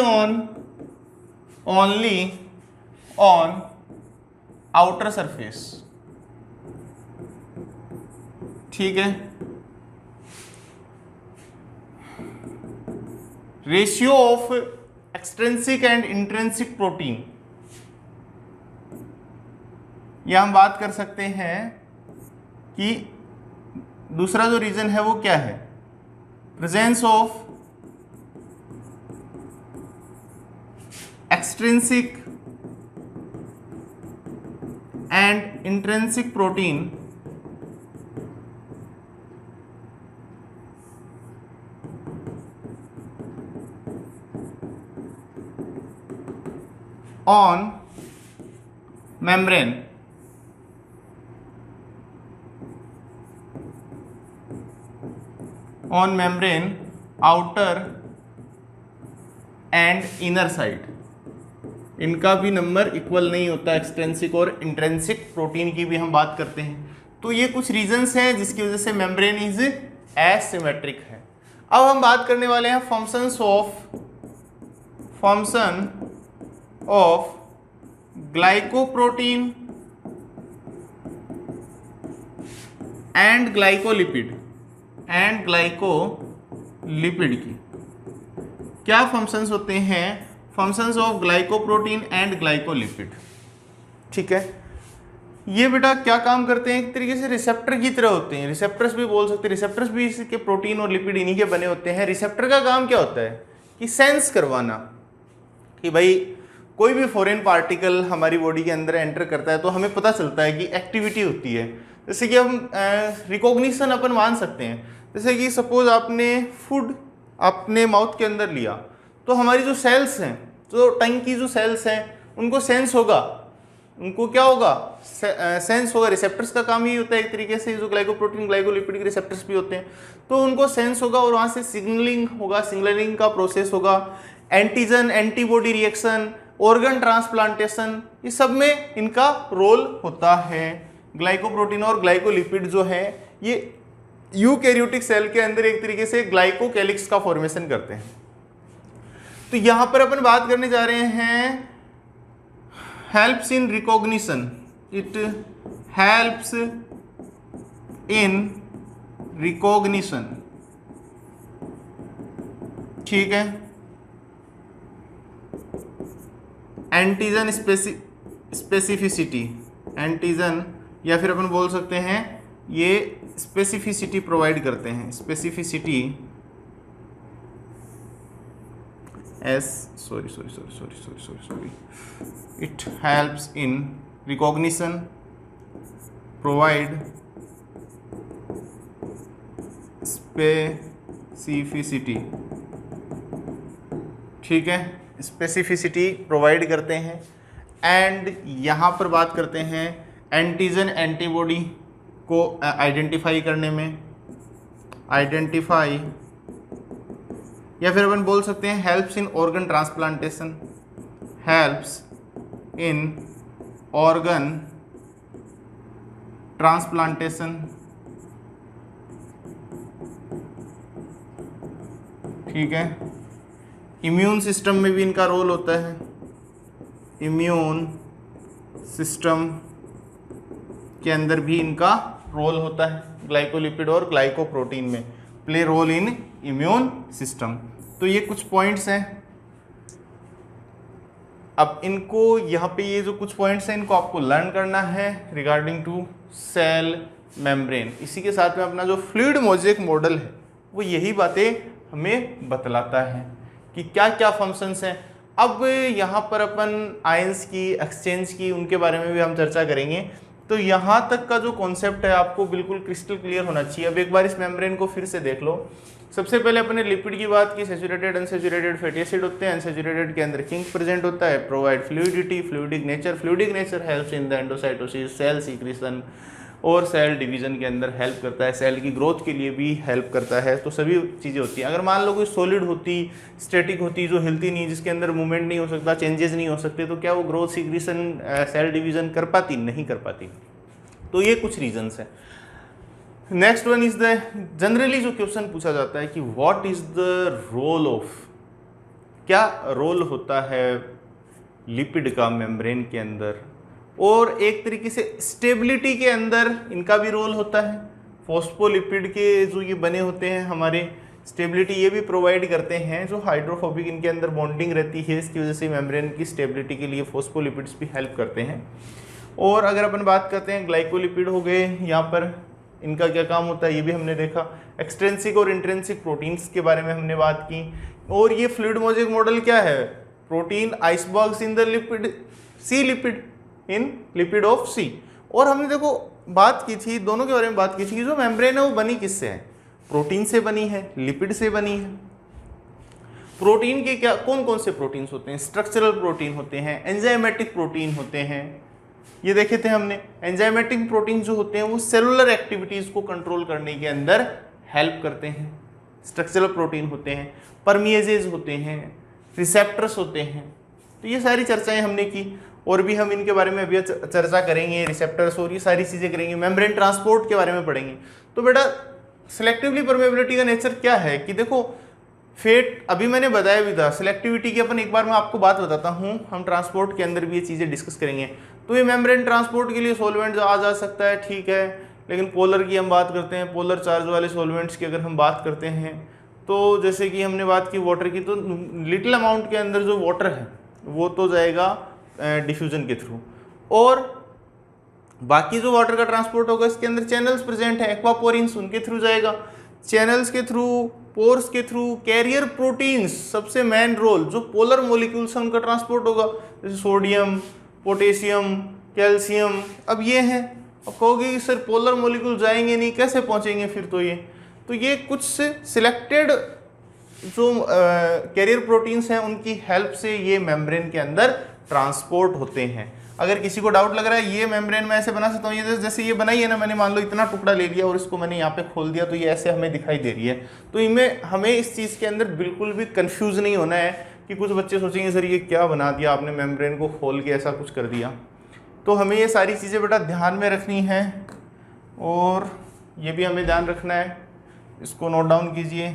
on outer surface, ठीक है। Ratio of extrinsic and intrinsic protein, यह हम बात कर सकते हैं कि दूसरा जो रीजन है वो क्या है, presence of extrinsic and intrinsic protein on membrane, on membrane outer and inner side, इनका भी नंबर इक्वल नहीं होता, एक्सट्रिंसिक और इंट्रिंसिक प्रोटीन की भी हम बात करते हैं। तो ये कुछ रीजंस हैं जिसकी वजह से मेम्ब्रेन इज एसिमेट्रिक है। अब हम बात करने वाले हैं functions of function of glycoprotein and glycolipid की क्या फंक्शंस होते हैं? Functions of glycoprotein and glycolipid. ठीक है, ये बेटा क्या काम करते हैं? एक तरीके से रिसेप्टर की तरह होते हैं, रिसेप्टर्स भी बोल सकते हैं, रिसेप्टर्स भी इसके प्रोटीन और लिपिड इन्हीं के बने होते हैं। रिसेप्टर का काम क्या होता है कि सेंस करवाना कि भाई कोई भी फॉरेन पार्टिकल हमारी बॉडी के अंदर एंटर करता है तो हमें पता चलता है कि एक्टिविटी होती है। जैसे कि हम रिकॉग्निशन अपन मान सकते हैं, जैसे कि सपोज आपने फूड अपने माउथ के अंदर लिया तो हमारी जो सेल्स हैं, जो टंग की जो सेल्स हैं, उनको सेंस होगा, उनको क्या होगा? सेंस होगा। रिसेप्टर्स का काम ही होता है एक तरीके से, जो ग्लाइकोप्रोटीन ग्लाइकोलिपिड के रिसेप्टर्स भी होते हैं, तो उनको सेंस होगा और वहाँ से सिग्नलिंग होगा, सिग्नलिंग का प्रोसेस होगा, antigen antibody reaction, organ transplantation, ये सब में इनका रोल होता है। ग्लाइकोप्रोटीन और ग्लाइकोलिपिड जो है ये यूकैरियोटिक सेल के अंदर एक तरीके से ग्लाइकोकैलिक्स का फॉर्मेशन करते हैं। तो यहाँ पर अपन बात करने जा रहे हैं helps in recognition, it helps in recognition। ठीक है, एंटीजन स्पेसिफिसिटी, एंटीजन या फिर अपन बोल सकते हैं ये स्पेसिफिसिटी प्रोवाइड करते हैं, specificity it helps in recognition, provide specificity। ठीक है, स्पेसिफिसिटी प्रोवाइड करते हैं। एंड यहाँ पर बात करते हैं एंटीजन एंटीबॉडी को आइडेंटिफाई करने में, आइडेंटिफाई या फिर अपन बोल सकते हैं helps in organ transplantation, helps in organ transplantation. ठीक है, इम्यून सिस्टम में भी इनका रोल होता है, इम्यून सिस्टम के अंदर भी इनका रोल होता है, ग्लाइकोलिपिड और ग्लाइकोप्रोटीन में play role in immune system. तो ये कुछ पॉइंट्स हैं। अब इनको यहाँ पे ये जो कुछ पॉइंट्स हैं इनको आपको लर्न करना है रिगार्डिंग टू सेल मेम्ब्रेन। इसी के साथ में अपना जो फ्लूइड मोज़ेक मॉडल है वो यही बातें हमें बतलाता है कि क्या क्या फंक्शंस हैं। अब यहाँ पर अपन आयंस की, एक्सचेंज की, उनके बारे में भी हम चर्चा करेंगे। तो यहाँ तक का जो कॉन्सेप्ट है आपको बिल्कुल क्रिस्टल क्लियर होना चाहिए। अब एक बार इस मेम्ब्रेन को फिर से देख लो। सबसे पहले अपने लिपिड की बात की, सैचुरेटेड अनसैचुरेटेड फैटी एसिड होते हैं। अनसैचुरेटेड के अंदर किंक प्रेजेंट होता है, provide fluidity, fluidic nature helps in the endocytosis, cell secretion और सेल डिवीजन के अंदर हेल्प करता है, सेल की ग्रोथ के लिए भी हेल्प करता है। तो सभी चीज़ें होती हैं। अगर मान लो कोई सॉलिड होती, स्टैटिक होती, जो हिलती नहीं, जिसके अंदर मूवमेंट नहीं हो सकता, चेंजेस नहीं हो सकते, तो क्या वो ग्रोथ, सीक्रेशन, सेल डिवीजन कर पाती? नहीं कर पाती। तो ये कुछ रीजंस हैं। Next one is the, generally जो क्वेश्चन पूछा जाता है कि what is the role of, क्या रोल होता है लिपिड का मेम्ब्रेन के अंदर, और एक तरीके से स्टेबिलिटी के अंदर इनका भी रोल होता है। फॉस्फोलिपिड के जो ये बने होते हैं हमारे, स्टेबिलिटी ये भी प्रोवाइड करते हैं। जो हाइड्रोफोबिक इनके अंदर बॉन्डिंग रहती है, इसकी वजह से मेम्ब्रेन की स्टेबिलिटी के लिए फॉस्फोलिपिड्स भी हेल्प करते हैं। और अगर अपन बात करते हैं ग्लाइकोलिपिड हो गए, यहाँ पर इनका क्या काम होता है ये भी हमने देखा। एक्सट्रिंसिक और इंट्रिंसिक प्रोटीन्स के बारे में हमने बात की। और ये फ्लूइड मोज़ेक मॉडल क्या है? Protein icebergs in the lipid, sea lipid in lipid of sea. और हमने देखो बात की थी, दोनों के बारे में बात की थी कि जो मेम्ब्रेन है वो बनी किससे है? प्रोटीन से बनी है, लिपिड से बनी है। प्रोटीन के क्या कौन कौन से प्रोटीन्स होते हैं? स्ट्रक्चरल प्रोटीन होते हैं, एंजाइमेटिक प्रोटीन होते हैं, ये देखे थे हमने। एंजाइमेटिक प्रोटीन जो होते हैं वो सेलुलर एक्टिविटीज को कंट्रोल करने के अंदर हेल्प करते हैं। स्ट्रक्चरल प्रोटीन होते हैं, परमिएजेज होते हैं, रिसेप्टर्स होते हैं। तो ये सारी चर्चाएं हमने की, और भी हम इनके बारे में अभी चर्चा करेंगे, रिसेप्टर्स और ये सारी चीज़ें करेंगे। मेम्ब्रेन ट्रांसपोर्ट के बारे में पढ़ेंगे। तो बेटा सिलेक्टिवली परमेबिलिटी का नेचर क्या है कि देखो फेट अभी मैंने बताया भी था, सिलेक्टिविटी की अपन एक बार मैं आपको बात बताता हूँ, हम ट्रांसपोर्ट के अंदर भी ये चीज़ें डिस्कस करेंगे। तो ये मेम्ब्रेन ट्रांसपोर्ट के लिए सॉल्वेंट आ जा सकता है, ठीक है, लेकिन पोलर की हम बात करते हैं, पोलर चार्ज वाले सॉल्वेंट्स की अगर हम बात करते हैं तो जैसे कि हमने बात की वाटर की, तो लिटिल अमाउंट के अंदर जो वाटर है वो तो जाएगा डिफ्यूजन के थ्रू, और बाकी जो वाटर का ट्रांसपोर्ट होगा इसके अंदर चैनल्स प्रेजेंट है, एक्वापोरिन्स, उनके थ्रू जाएगा, चैनल्स के थ्रू, पोर्स के थ्रू, कैरियर प्रोटीन्स सबसे मेन रोल, जो पोलर मॉलिक्यूल्स हैं उनका ट्रांसपोर्ट होगा, जैसे सोडियम, पोटेशियम, कैल्शियम। अब ये हैं, अब कहोगे कि सर पोलर मॉलिक्यूल जाएंगे नहीं, कैसे पहुंचेंगे फिर? तो ये कुछ सिलेक्टेड जो कैरियर प्रोटीन्स हैं उनकी हेल्प से ये मेम्ब्रेन के अंदर ट्रांसपोर्ट होते हैं। अगर किसी को डाउट लग रहा है ये मेम्ब्रेन में ऐसे बना सकता हूँ, ये जैसे ये बनाई है ना मैंने, मान लो इतना टुकड़ा ले लिया और इसको मैंने यहाँ पे खोल दिया तो ये ऐसे हमें दिखाई दे रही है। तो इनमें हमें इस चीज़ के अंदर बिल्कुल भी कंफ्यूज नहीं होना है कि कुछ बच्चे सोचेंगे सर ये क्या बना दिया आपने, मेम्ब्रेन को खोल के ऐसा कुछ कर दिया। तो हमें ये सारी चीज़ें बेटा ध्यान में रखनी है, और ये भी हमें ध्यान रखना है, इसको नोट डाउन कीजिए,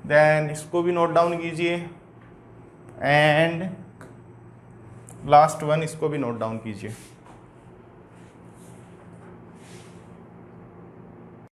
देन इसको भी नोट डाउन कीजिए, एंड लास्ट वन इसको भी नोट डाउन कीजिए।